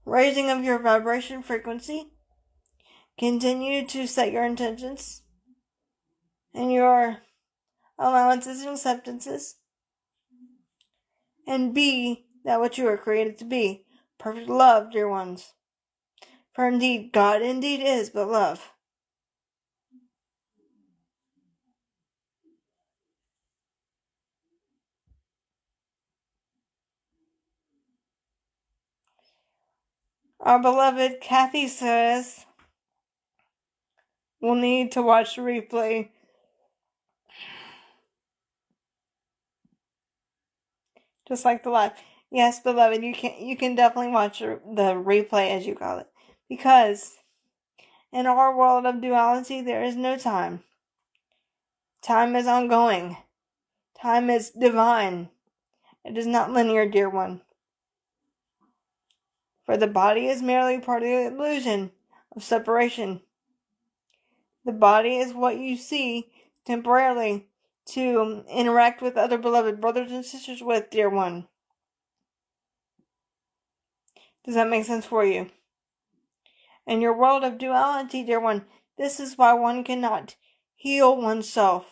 raising of your vibration frequency. Continue to set your intentions and your allowances and acceptances. And be that what you are created to be. Perfect love, dear ones. For indeed, God indeed is but love. Our beloved Kathy says we'll need to watch the replay. Just like the live. Yes, beloved, you can definitely watch the replay, as you call it. Because in our world of duality, there is no time. Time is ongoing. Time is divine. It is not linear, dear one. For the body is merely part of the illusion of separation. The body is what you see temporarily to interact with other beloved brothers and sisters with, dear one. Does that make sense for you? In your world of duality, dear one, this is why one cannot heal oneself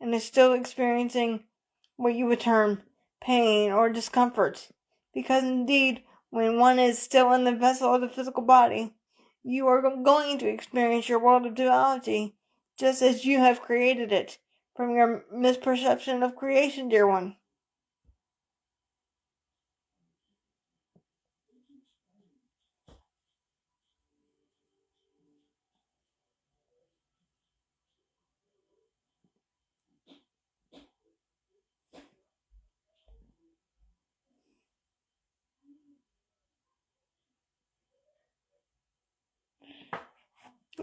and is still experiencing what you would term pain or discomfort. Because indeed, when one is still in the vessel of the physical body, you are going to experience your world of duality just as you have created it from your misperception of creation, dear one.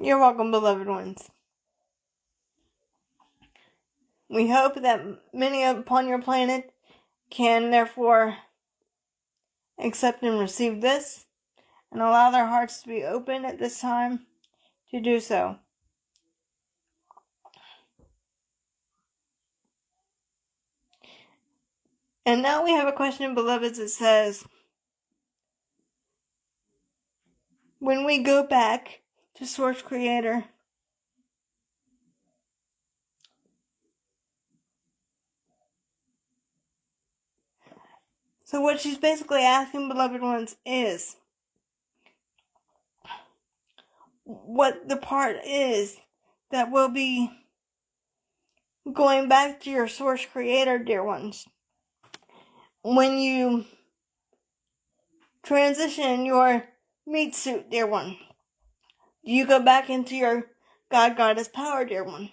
You're welcome, beloved ones. We hope that many upon your planet can therefore accept and receive this and allow their hearts to be open at this time to do so. And now we have a question, beloveds, that says, when we go back to Source Creator, So what she's basically asking, beloved ones, is what the part is that will be going back to your source creator, dear ones. When you transition your meat suit, dear one, you go back into your God-Goddess power, dear one.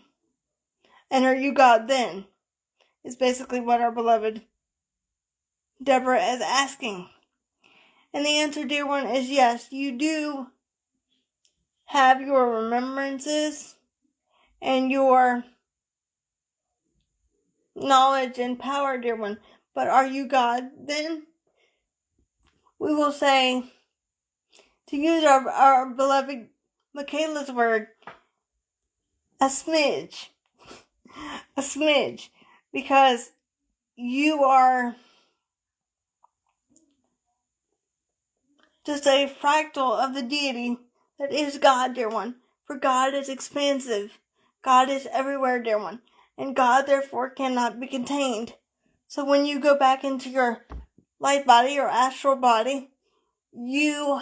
And are you God then? Is basically what our beloved Deborah is asking. And the answer, dear one, is yes, you do have your remembrances and your knowledge and power, dear one. But are you God then? We will say, to use our beloved Michaela's word, a smidge. A smidge. Because you are just a fractal of the deity that is God, dear one. For God is expansive. God is everywhere, dear one. And God, therefore, cannot be contained. So when you go back into your light body or astral body, you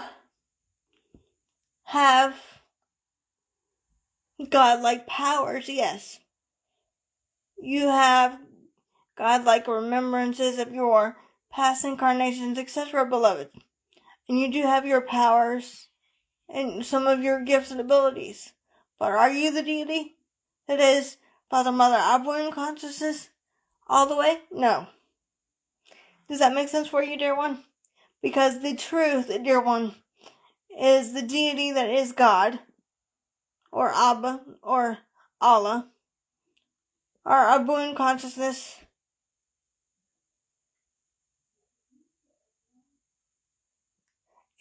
have godlike powers, yes. You have godlike remembrances of your past incarnations, etc., beloved. And you do have your powers and some of your gifts and abilities. But are you the deity that is Father, Mother, Abba in consciousness all the way? No. Does that make sense for you, dear one? Because the truth, dear one, is the deity that is God, or Abba, or Allah, or Abu in consciousness,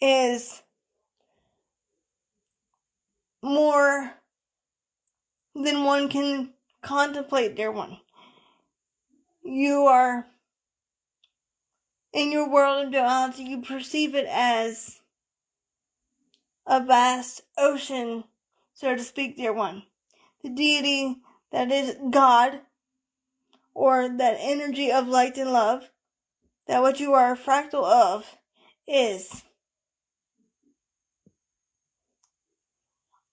is more than one can contemplate, dear one. You are, in your world of duality, you perceive it as a vast ocean, so to speak, dear one. The deity that is God, or that energy of light and love, that what you are a fractal of, is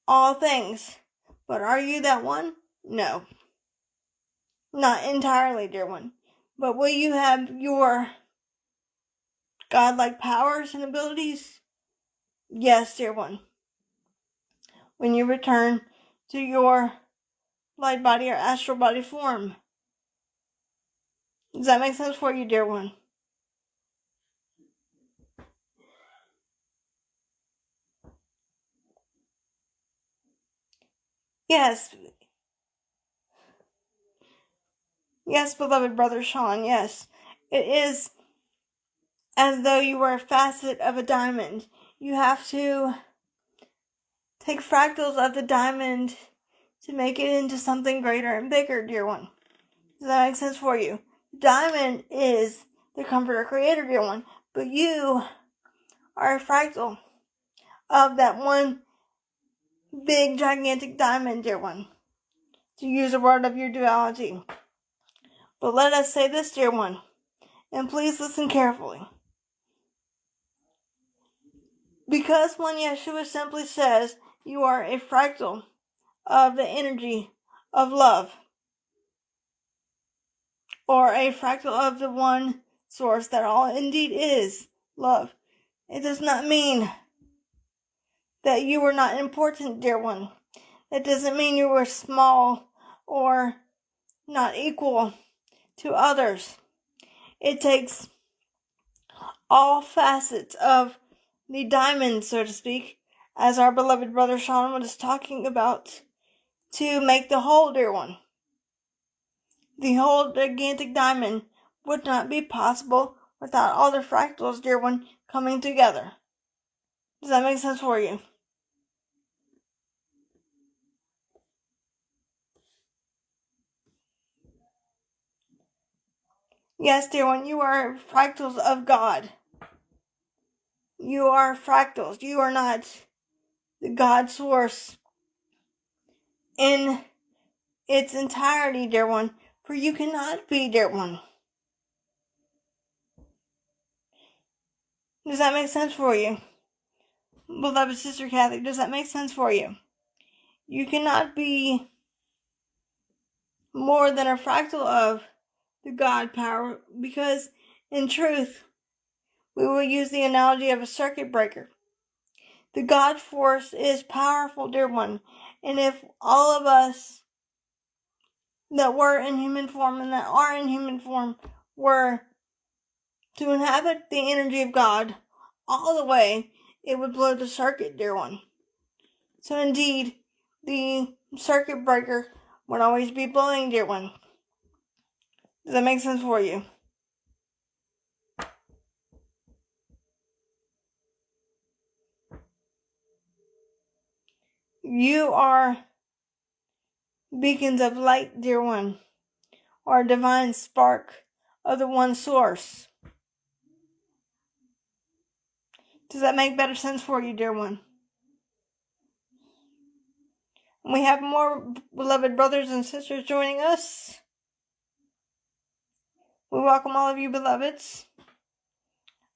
all things. But are you that one? No. Not entirely, dear one. But will you have your godlike powers and abilities? Yes, dear one. When you return to your light body or astral body form. Does that make sense for you, dear one? Yes. Yes, beloved brother Sean, yes. It is as though you were a facet of a diamond. You have to take fractals of the diamond to make it into something greater and bigger, dear one. Does that make sense for you? Diamond is the comforter creator, dear one. But you are a fractal of that one big gigantic diamond, dear one. To use a word of your duality. But let us say this, dear one, and please listen carefully. Because when Yeshua simply says you are a fractal of the energy of love, or a fractal of the one source that all indeed is love, it does not mean that you were not important, dear one. That doesn't mean you were small or not equal to others. It takes all facets of the diamond, so to speak, as our beloved brother Sean was talking about, to make the whole, dear one. The whole gigantic diamond would not be possible without all the fractals, dear one, coming together. Does that make sense for you? Yes, dear one, you are fractals of God. You are fractals. You are not the God source in its entirety, dear one, for you cannot be, dear one. Does that make sense for you? Beloved Sister Kathy, does that make sense for you? You cannot be more than a fractal of the God power, because in truth, we will use the analogy of a circuit breaker. The God force is powerful, dear one, and if all of us that were in human form and that are in human form were to inhabit the energy of God all the way, it would blow the circuit, dear one. So indeed, the circuit breaker would always be blowing, dear one. Does that make sense for you? You are beacons of light, dear one, or a divine spark of the one source. Does that make better sense for you, dear one? We have more beloved brothers and sisters joining us. We welcome all of you, beloveds.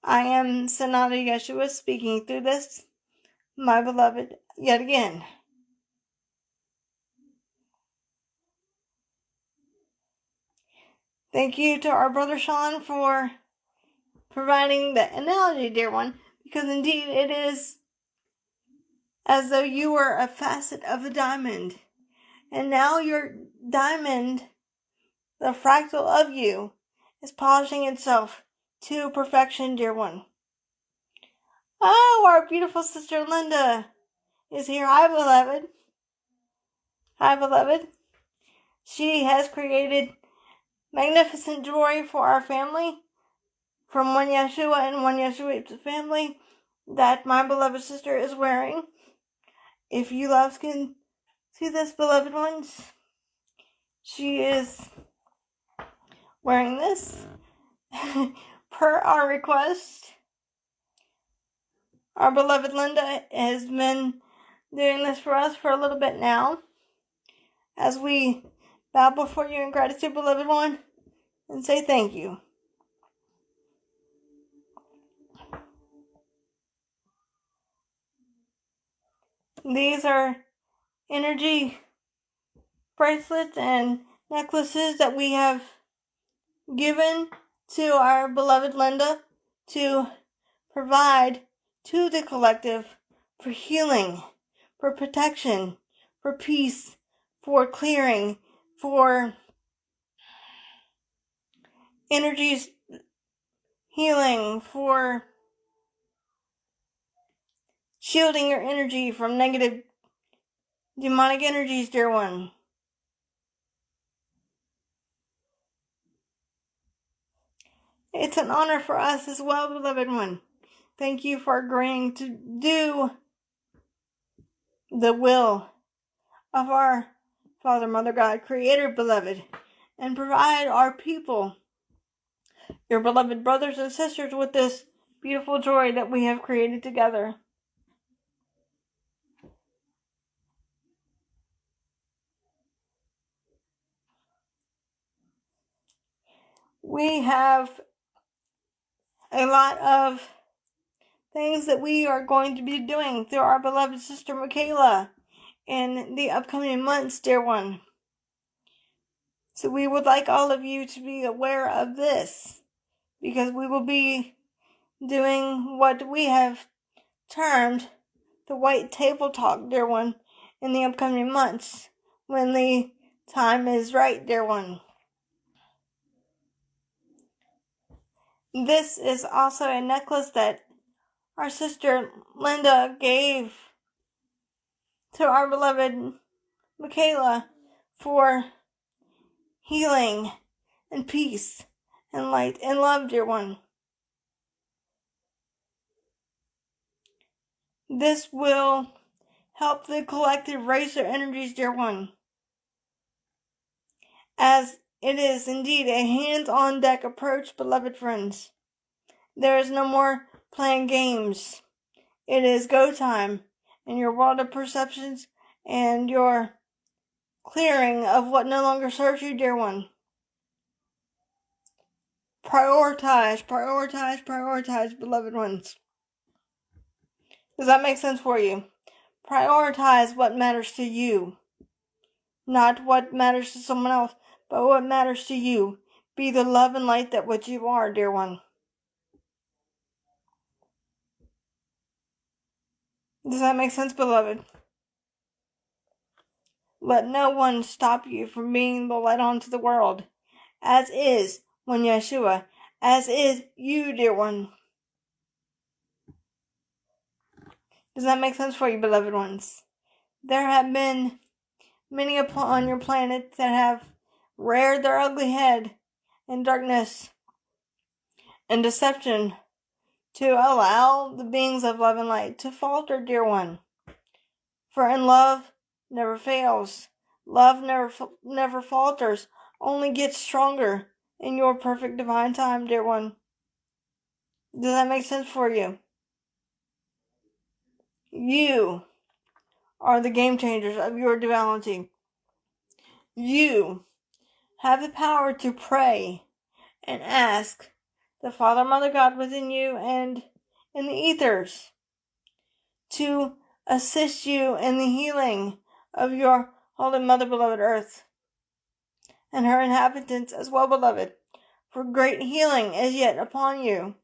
I am Sanada Yeshua speaking through this, my beloved, yet again. Thank you to our brother Sean for providing the analogy, dear one, because indeed it is as though you were a facet of the diamond, and now your diamond, the fractal of you, is polishing itself to perfection, dear one. Oh, our beautiful sister Linda is here. Hi, beloved. Hi, beloved. She has created magnificent jewelry for our family from One Yeshua and One Yeshua's family that my beloved sister is wearing. If you loves can see this, beloved ones, she is wearing this per our request. Our beloved Linda has been doing this for us for a little bit now. As we bow before you in gratitude, beloved one, and say thank you. These are energy bracelets and necklaces that we have given to our beloved Linda to provide to the collective for healing, for protection, for peace, for clearing, for energies healing, for shielding your energy from negative demonic energies, dear one. It's an honor for us as well, beloved one. Thank you for agreeing to do the will of our Father, Mother, God, Creator, beloved, and provide our people, your beloved brothers and sisters, with this beautiful joy that we have created together. We have a lot of things that we are going to be doing through our beloved sister Michaela in the upcoming months, dear one. So we would like all of you to be aware of this, because we will be doing what we have termed the white table talk, dear one, in the upcoming months when the time is right, dear one. This is also a necklace that our sister Linda gave to our beloved Michaela for healing and peace and light and love, dear one. This will help the collective raise their energies, dear one, as it is indeed a hands-on deck approach, beloved friends. There is no more playing games. It is go time in your world of perceptions and your clearing of what no longer serves you, dear one. Prioritize, beloved ones. Does that make sense for you? Prioritize what matters to you. Not what matters to someone else, but what matters to you. Be the love and light that what you are, dear one. Does that make sense, beloved? Let no one stop you from being the light onto the world, as is one Yeshua, as is you, dear one. Does that make sense for you, beloved ones? There have been many upon your planet that have reared their ugly head in darkness and deception to allow the beings of love and light to falter, dear one. For in love never fails. Love never falters, only gets stronger in your perfect divine time, dear one. Does that make sense for you? You are the game changers of your duality. You have the power to pray and ask the Father, Mother, God within you and in the ethers to assist you in the healing of your Holy Mother, beloved Earth, and her inhabitants as well, beloved, for great healing is yet upon you.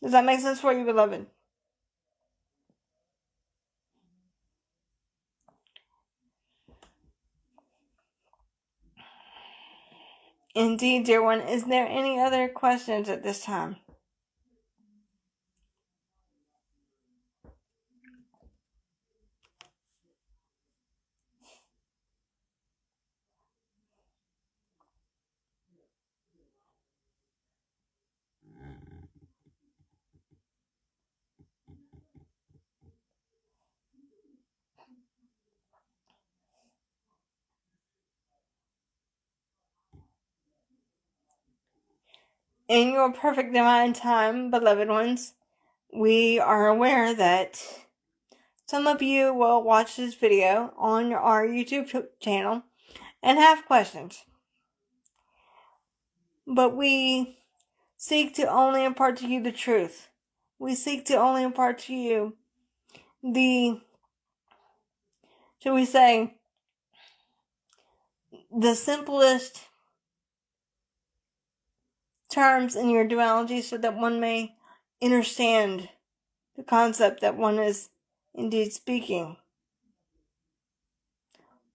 Does that make sense for you, beloved? Indeed, dear one. Is there any other questions at this time? In your perfect divine time, beloved ones, we are aware that some of you will watch this video on our YouTube channel and have questions. But we seek to only impart to you the truth. We seek to only impart to you the, shall we say, the simplest terms in your duality so that one may understand the concept that one is indeed speaking.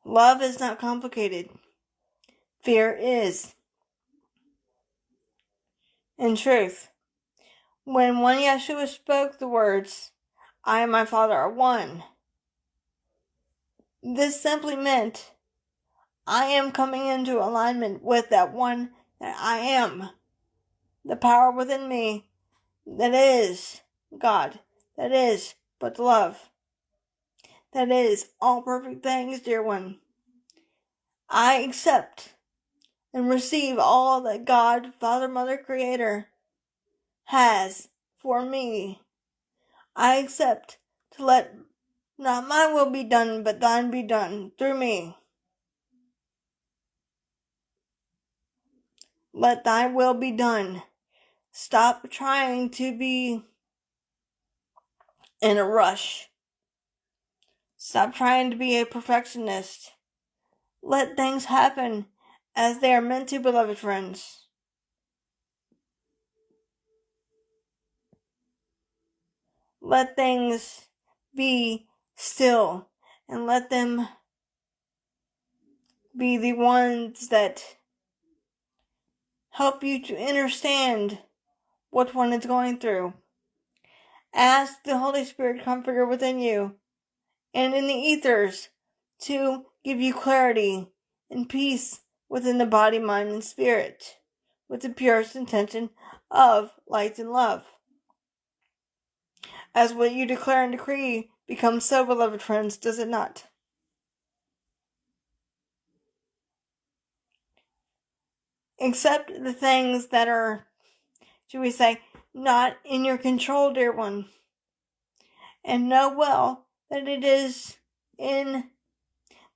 Love is not complicated. Fear is. In truth, when one Yeshua spoke the words, I and my Father are one, this simply meant I am coming into alignment with that one that I am. The power within me that is God, that is but love, that is all perfect things, dear one. I accept and receive all that God, Father, Mother, Creator has for me. I accept to let not my will be done, but thine be done through me. Let thy will be done. Stop trying to be in a rush. Stop trying to be a perfectionist. Let things happen as they are meant to, beloved friends. Let things be still and let them be the ones that help you to understand what one is going through. Ask the Holy Spirit Comforter within you and in the ethers to give you clarity and peace within the body, mind, and spirit with the purest intention of light and love. As what you declare and decree becomes so, beloved friends, does it not? Accept the things that are, should we say, not in your control, dear one. And know well that it is in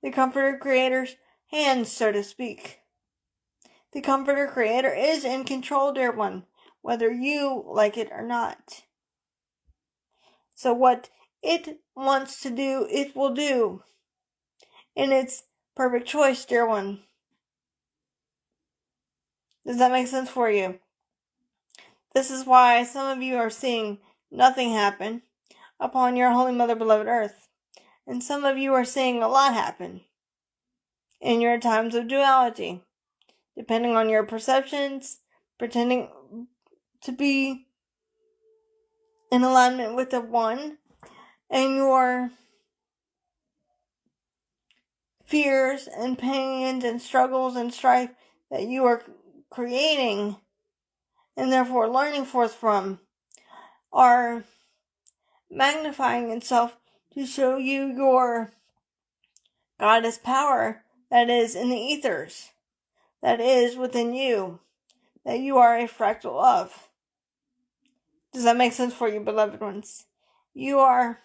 the Comforter Creator's hands, so to speak. The Comforter Creator is in control, dear one, whether you like it or not. So what it wants to do, it will do. And it's perfect choice, dear one. Does that make sense for you? This is why some of you are seeing nothing happen upon your Holy Mother beloved earth. And some of you are seeing a lot happen in your times of duality, depending on your perceptions, pretending to be in alignment with the one, and your fears and pains and struggles and strife that you are creating and therefore learning forth from are magnifying itself to show you your goddess power that is in the ethers, that is within you, that you are a fractal of. Does that make sense for you, beloved ones? You are,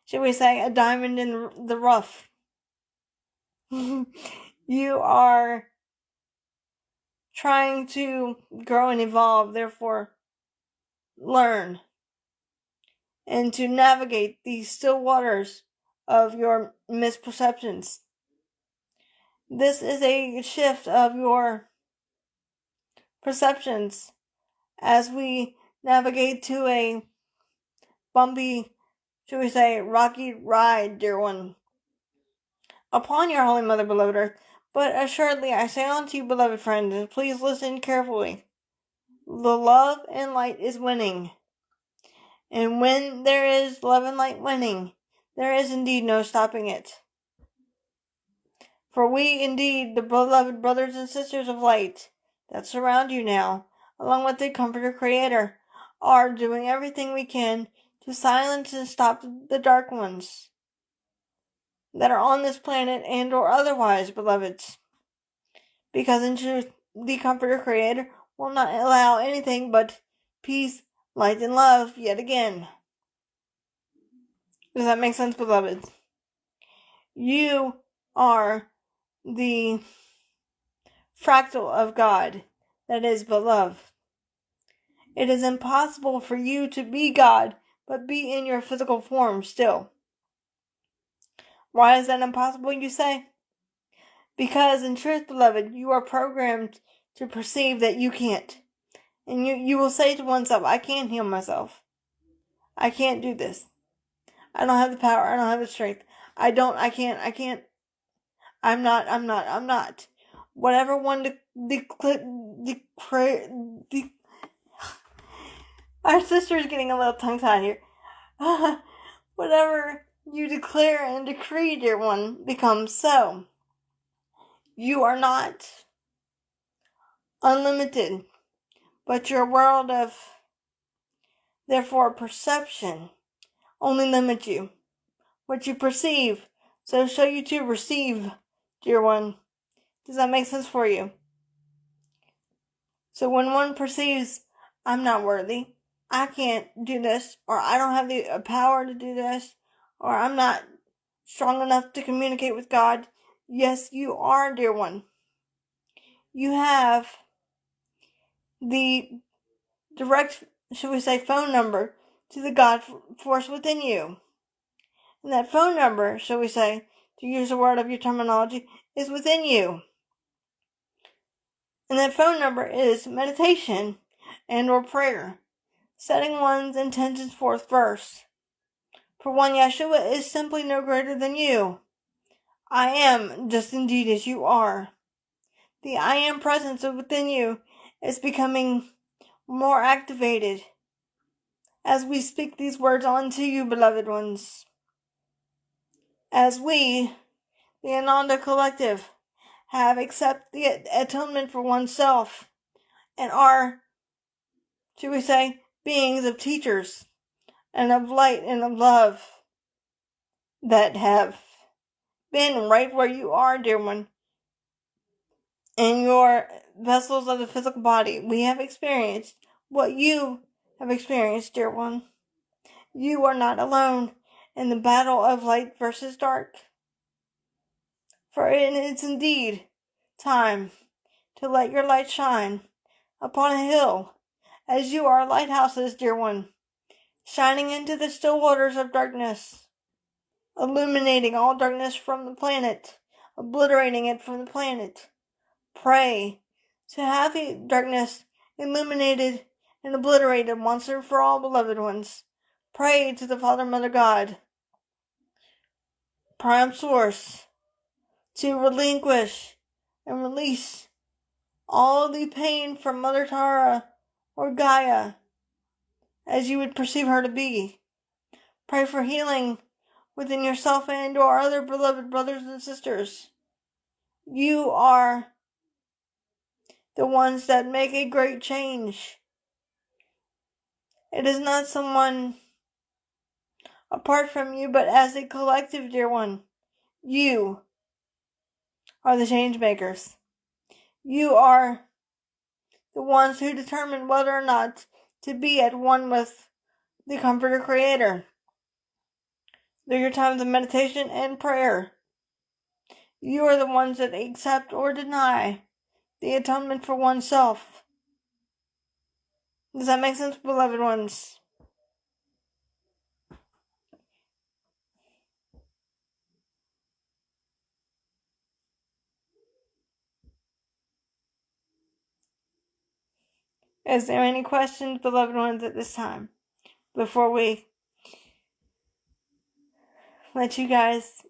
shall we say, a diamond in the rough. You are trying to grow and evolve, therefore learn, and to navigate these still waters of your misperceptions. This is a shift of your perceptions as we navigate to a bumpy, should we say, rocky ride, dear one, upon your Holy Mother, beloved earth. But assuredly I say unto you, beloved friends, and please listen carefully, the love and light is winning. And when there is love and light winning, there is indeed no stopping it. For we indeed, the beloved brothers and sisters of light that surround you now, along with the Comforter Creator, are doing everything we can to silence and stop the dark ones that are on this planet and or otherwise, beloveds. Because in truth, the Comforter Creator will not allow anything but peace, light, and love yet again. Does that make sense, beloveds? You are the fractal of God that is but love. It is impossible for you to be God, but be in your physical form still. Why is that impossible, you say? Because in truth, beloved, you are programmed to perceive that you can't. And you will say to oneself, I can't heal myself. I can't do this. I don't have the power. I don't have the strength. I can't. I'm not. Whatever one our sister's getting a little tongue-tied here. Whatever you declare and decree, dear one, becomes so. You are not unlimited, but your world of, therefore, perception only limits you. What you perceive, so shall you too receive, dear one. Does that make sense for you? So when one perceives, I'm not worthy, I can't do this, or I don't have the power to do this, or I'm not strong enough to communicate with God, yes, you are, dear one. You have the direct, should we say, phone number to the God force within you. And that phone number, shall we say, to use a word of your terminology, is within you. And that phone number is meditation and or prayer, setting one's intentions forth first. For one, Yeshua is simply no greater than you. I am just indeed as you are. The I am presence within you is becoming more activated as we speak these words unto you, beloved ones. As we, the Ananda Collective, have accepted the atonement for oneself and are, should we say, beings of teachers and of light and of love that have been right where you are, dear one, in your vessels of the physical body. We have experienced what you have experienced, dear one. You are not alone in the battle of light versus dark. For it is indeed time to let your light shine upon a hill, as you are lighthouses, dear one, shining into the still waters of darkness, illuminating all darkness from the planet, obliterating it from the planet. Pray to have the darkness illuminated and obliterated once and for all, beloved ones. Pray to the Father, Mother, God, Prime Source, to relinquish and release all the pain from Mother Tara or Gaia, as you would perceive her to be. Pray for healing within yourself and or other beloved brothers and sisters. You are the ones that make a great change. It is not someone apart from you, but as a collective, dear one. You are the change makers. You are the ones who determine whether or not to be at one with the Comforter Creator through your times of meditation and prayer. You are the ones that accept or deny the atonement for oneself. Does that make sense, beloved ones? Is there any questions, beloved ones, at this time, before we let you guys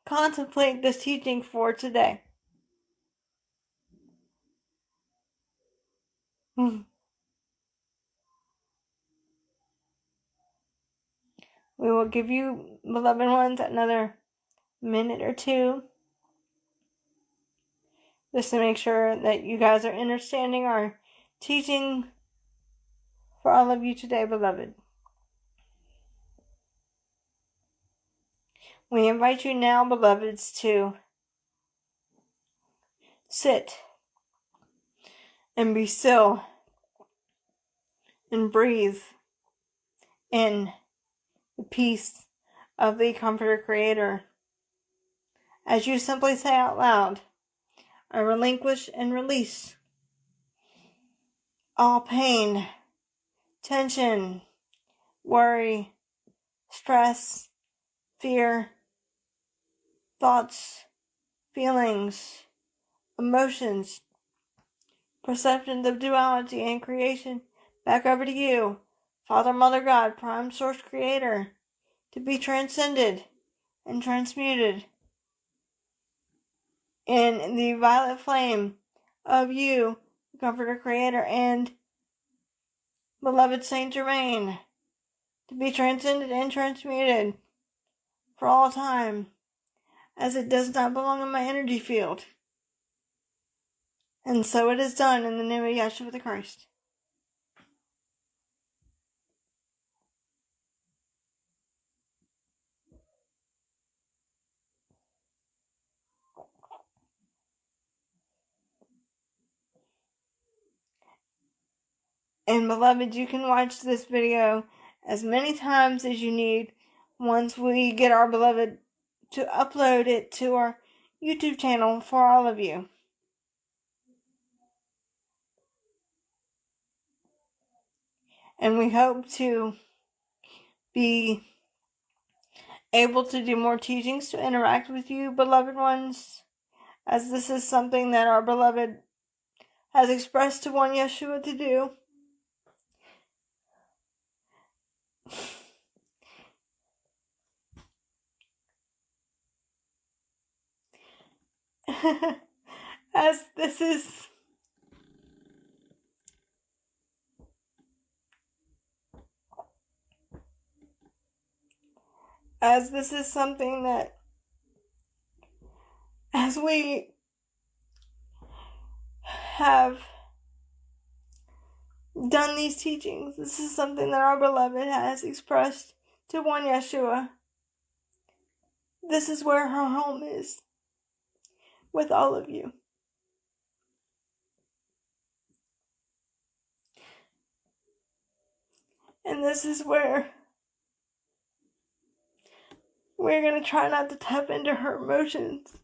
contemplate this teaching for today? We will give you, beloved ones, another minute or two just to make sure that you guys are understanding our teaching for all of you today, beloved. We invite you now, beloveds, to sit and be still and breathe in the peace of the Comforter Creator as you simply say out loud, I relinquish and release all pain, tension, worry, stress, fear, thoughts, feelings, emotions, perceptions of duality and creation back over to you, Father, Mother, God, Prime Source Creator, to be transcended and transmuted in the violet flame of you, Comforter Creator, and beloved Saint Germain, to be transcended and transmuted for all time, as it does not belong in my energy field. And so it is done in the name of Yeshua the Christ. And beloved, you can watch this video as many times as you need once we get our beloved to upload it to our YouTube channel for all of you. And we hope to be able to do more teachings to interact with you, beloved ones, as this is something that our beloved has expressed to one Yeshua to do. as this is something that, as we have done these teachings, this is something that our beloved has expressed to one Yeshua. This is where her home is, with all of you. And this is where we're going to try not to tap into her emotions.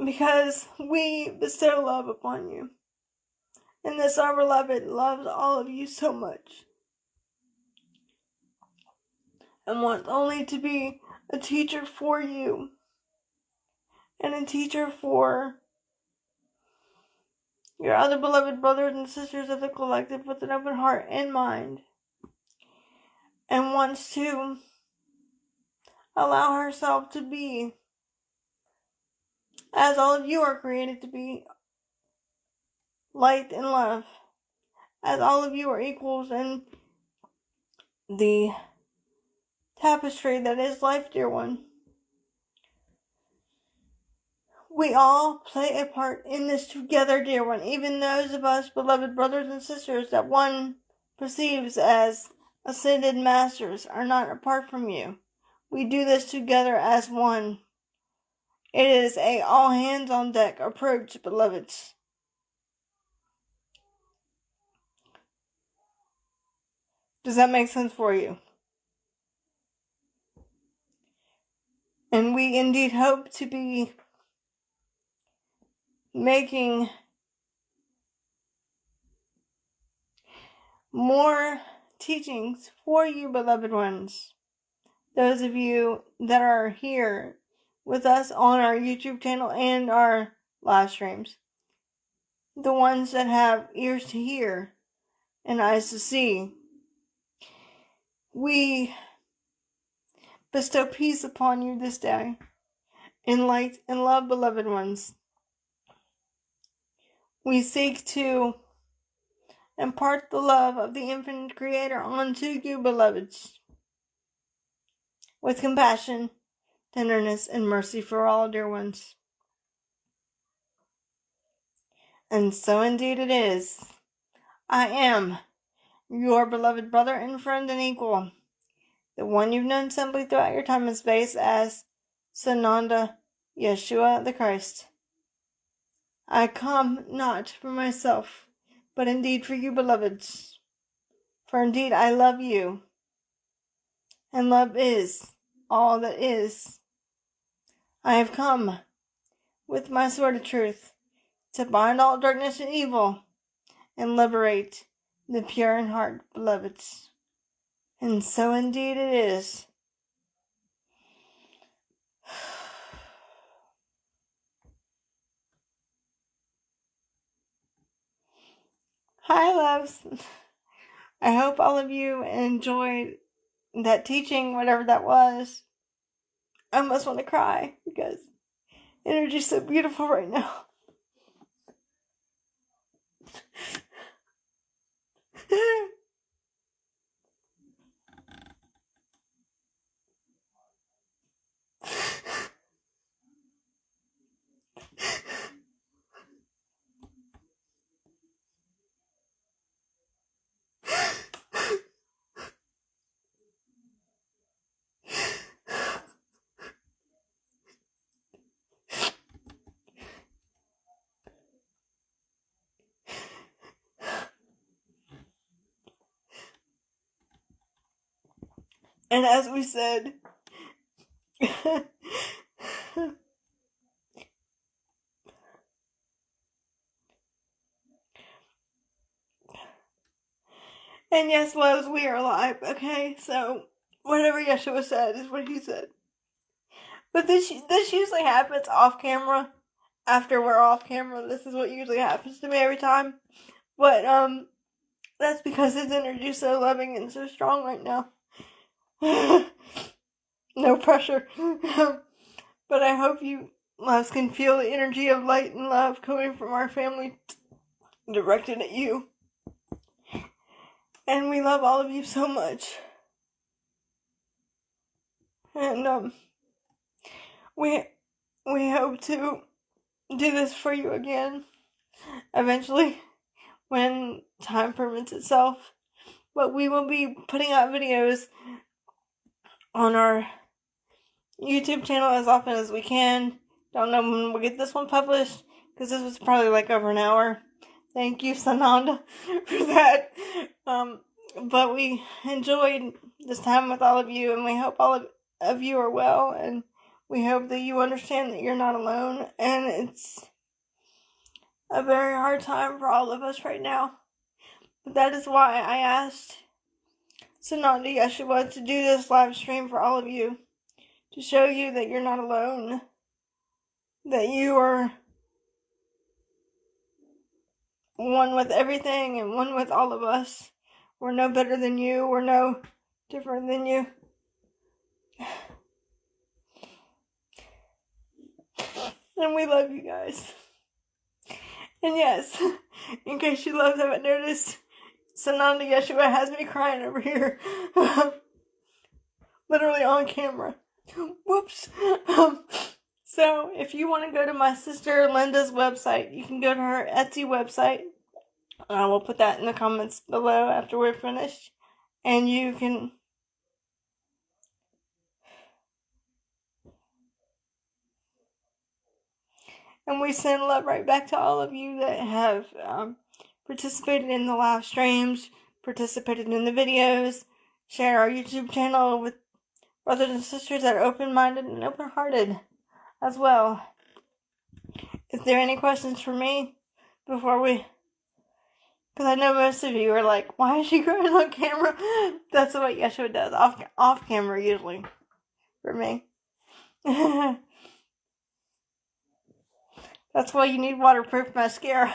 because we bestow love upon you. And this our beloved loves all of you so much, and wants only to be a teacher for you, and a teacher for your other beloved brothers and sisters of the collective with an open heart and mind, and wants to allow herself to be as all of you are created to be, light and love, as all of you are equals in the tapestry that is life, dear one. We all play a part in this together, dear one, even those of us beloved brothers and sisters that one perceives as ascended masters are not apart from you. We do this together as one. It is a all hands on deck approach, beloveds. Does that make sense for you? And we indeed hope to be making more teachings for you, beloved ones. Those of you that are here with us on our YouTube channel and our live streams. The ones that have ears to hear and eyes to see. We bestow peace upon you this day, in light and love, beloved ones. We seek to impart the love of the infinite Creator onto you, beloveds, with compassion, tenderness, and mercy for all, dear ones. And so indeed it is. I am your beloved brother and friend and equal, the one you've known simply throughout your time and space as Sananda Yeshua the Christ. I come not for myself, but indeed for you, beloveds. For indeed I love you, and love is all that is. I have come with my sword of truth to bind all darkness and evil and liberate the pure in heart, beloveds. And so indeed it is. Hi, loves. I hope all of you enjoyed that teaching, whatever that was. I almost want to cry because energy's so beautiful right now. And as we said, and yes, loves, we are alive, okay? So, whatever Yeshua said is what he said. But this usually happens off camera. After we're off camera, this is what usually happens to me every time. But, that's because his energy is so loving and so strong right now. No pressure. But I hope you loves can feel the energy of light and love coming from our family directed at you. And we love all of you so much. And we hope to do this for you again eventually when time permits itself. But we will be putting out videos on our YouTube channel as often as we can. Don't know when we'll get this one published, because this was probably like over an hour. Thank you, Sananda, for that. But we enjoyed this time with all of you, and we hope all of you are well, and We hope that you understand that you're not alone, and it's a very hard time for all of us right now. But that is why I asked Sananda Yeshua to do this live stream for all of you, to show you that you're not alone, that you are one with everything and one with all of us. We're no better than you. We're no different than you. And we love you guys. And yes, in case you love haven't noticed, Sananda Yeshua has me crying over here. Literally on camera. Whoops. So, if you want to go to my sister Linda's website, you can go to her Etsy website. I will put that in the comments below after we're finished. And you can... And we send love right back to all of you that have participated in the live streams, participated in the videos, share our YouTube channel with brothers and sisters that are open-minded and open-hearted as well. Is there any questions for me before we... Because I know most of you are like, why is she crying on camera? That's what Yeshua does, off camera usually, for me. That's why you need waterproof mascara.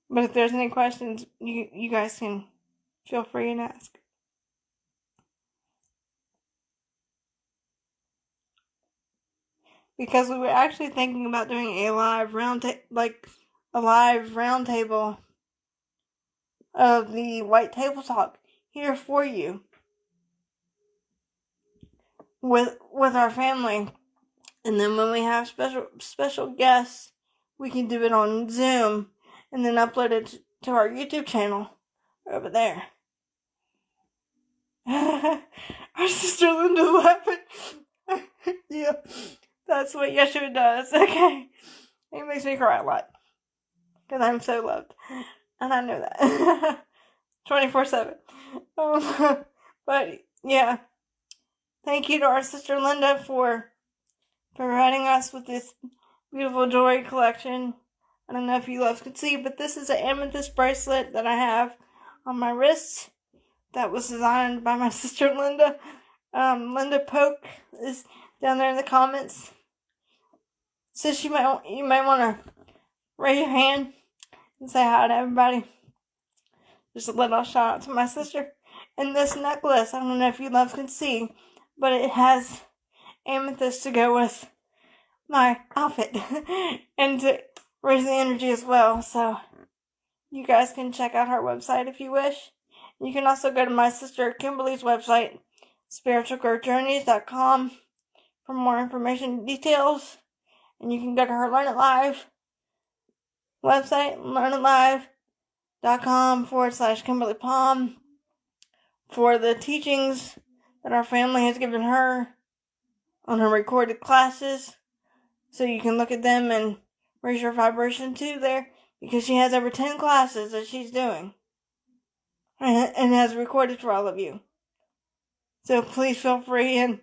But if there's any questions, you guys can feel free and ask. Because we were actually thinking about doing a live roundtable of the White Table Talk here for you with our family. And then when we have special guests, we can do it on Zoom and then upload it to our YouTube channel over there. Our sister Linda's laughing. Yeah, that's what Yeshua does. Okay, it makes me cry a lot because I'm so loved, and I know that 24/7. But yeah, thank you to our sister Linda for providing us with this beautiful jewelry collection. I don't know if you loves can see, but this is an amethyst bracelet that I have on my wrist that was designed by my sister Linda. Linda Poke is down there in the comments. So you might want to raise your hand and say hi to everybody. Just a little shout out to my sister. And this necklace, I don't know if you loves can see, but it has amethyst to go with my outfit and to raise the energy as well. So you guys can check out her website if you wish. You can also go to my sister Kimberly's website, spiritualgrowthjourneys.com, for more information and details. And you can go to her Learn It Live website, learnitlive.com/Kimberly Palm, for the teachings that our family has given her on her recorded classes. So you can look at them and raise your vibration too there, because she has over 10 classes that she's doing and has recorded for all of you. So please feel free and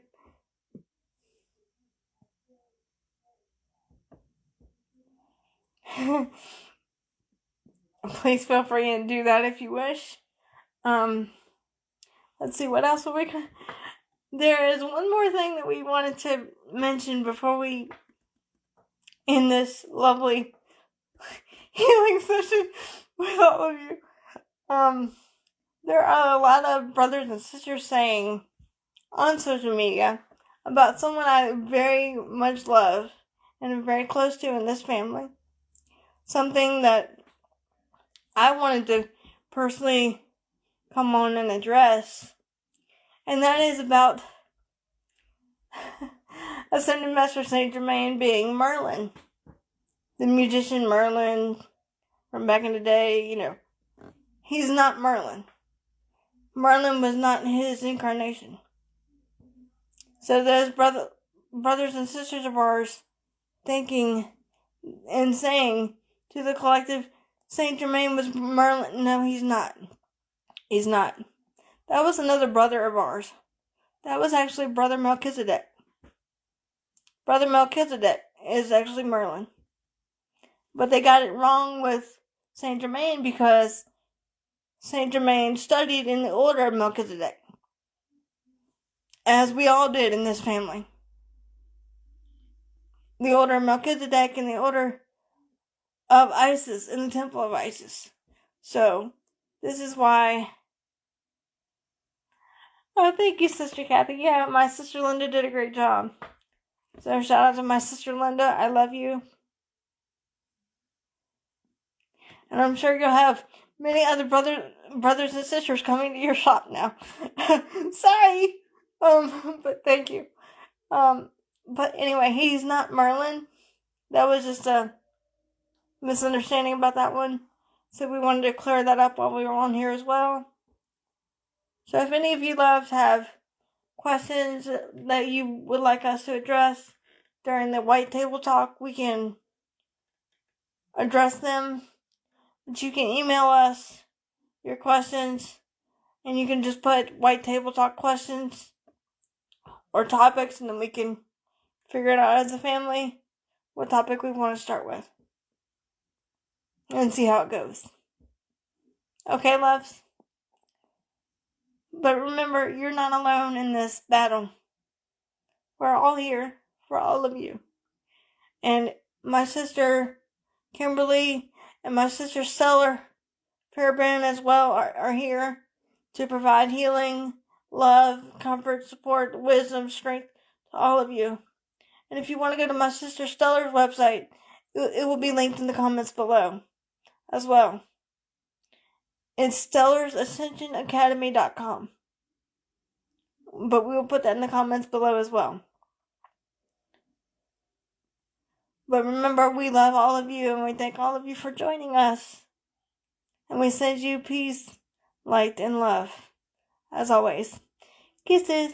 please feel free and do that if you wish. Let's see, what else will we... There is one more thing that we wanted to mention before we end this lovely healing session with all of you. There are a lot of brothers and sisters saying on social media about someone I very much love and am very close to in this family. Something that I wanted to personally come on and address. And that is about Ascended Master Saint Germain being Merlin. The musician Merlin from back in the day, He's not Merlin. Merlin was not his incarnation. So those brothers and sisters of ours thinking and saying to the collective, Saint Germain was Merlin. No, he's not. He's not. That was another brother of ours. That was actually Brother Melchizedek. Brother Melchizedek is actually Merlin. But they got it wrong with Saint Germain because Saint Germain studied in the order of Melchizedek, as we all did in this family. The order of Melchizedek and the order of Isis in the Temple of Isis. So, this is why. Oh, thank you, Sister Kathy. Yeah, my sister Linda did a great job. So, shout out to my sister Linda. I love you. And I'm sure you'll have many other brothers and sisters coming to your shop now. Sorry. But thank you. But anyway, he's not Merlin. That was just a misunderstanding about that one. So we wanted to clear that up while we were on here as well. So if any of you loves have questions that you would like us to address during the White Table Talk, we can address them. But you can email us your questions, and you can just put White Table Talk questions or topics, and then we can figure it out as a family what topic we want to start with and see how it goes. Okay, loves? But remember, you're not alone in this battle. We're all here for all of you. And my sister Kimberly and my sister Stellar Fairbairn as well are here to provide healing, love, comfort, support, wisdom, strength to all of you. And if you want to go to my sister Stellar's website, it will be linked in the comments below as well. It's StellarsAscensionAcademy.com. But we will put that in the comments below as well. But remember, we love all of you, and we thank all of you for joining us. And we send you peace, light, and love. As always, kisses.